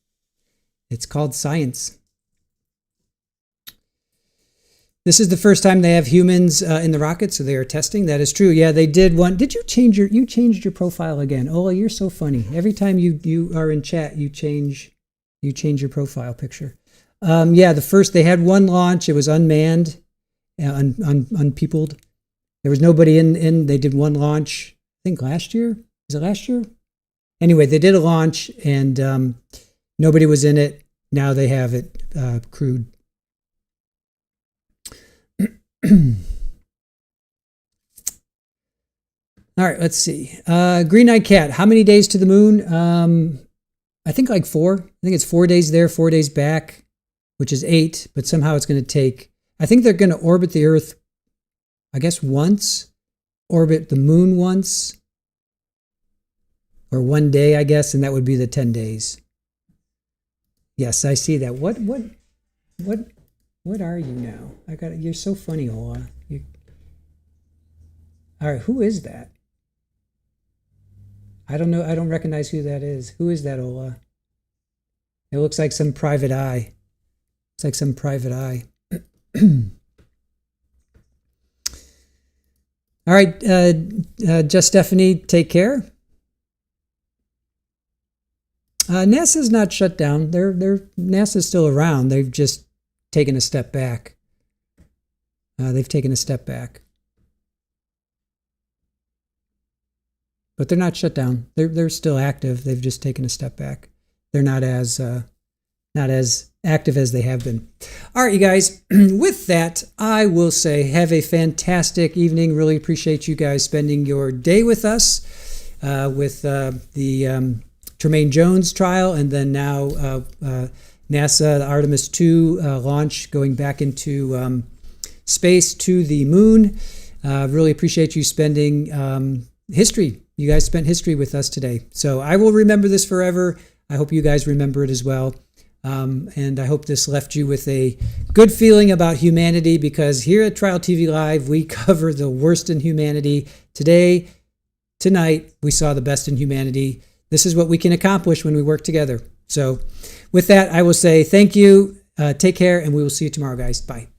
A: It's called science. This is the first time they have humans in the rocket, so they are testing. That is true. Yeah, they did one. Did you change you changed your profile again? Ola, you're so funny. Every time you are in chat, you change your profile picture. Yeah, they had one launch. It was unmanned, unpeopled. There was nobody in. They did one launch, I think last year. Is it last year? Anyway, they did a launch and nobody was in it. Now they have it crewed. All right, let's see. Green Eyed Cat, how many days to the moon? I think like 4. I think it's 4 days there, 4 days back, which is 8, but somehow it's going to take, I think they're going to orbit the Earth, I guess once, orbit the moon once, or 1 day, I guess, and that would be the 10 days. Yes, I see that. What are you now? You're so funny, Ola. All right, who is that? I don't know. I don't recognize who that is. Who is that, Ola? It looks like some private eye. It's like some private eye. All right, just Stephanie, take care. NASA's not shut down. NASA's still around. They've just taken a step back. They've taken a step back. But they're not shut down. They're still active. They've just taken a step back. They're not as active as they have been. All right, you guys. With that, I will say have a fantastic evening. Really appreciate you guys spending your day with us with the Tremaine Jones trial, and then now NASA, the Artemis II launch, going back into space to the moon. Really appreciate you spending history. You guys spent history with us today. So I will remember this forever. I hope you guys remember it as well. And I hope this left you with a good feeling about humanity, because here at Trial TV Live, we cover the worst in humanity. Tonight, we saw the best in humanity. This is what we can accomplish when we work together. So with that, I will say thank you, take care, and we will see you tomorrow, guys. Bye.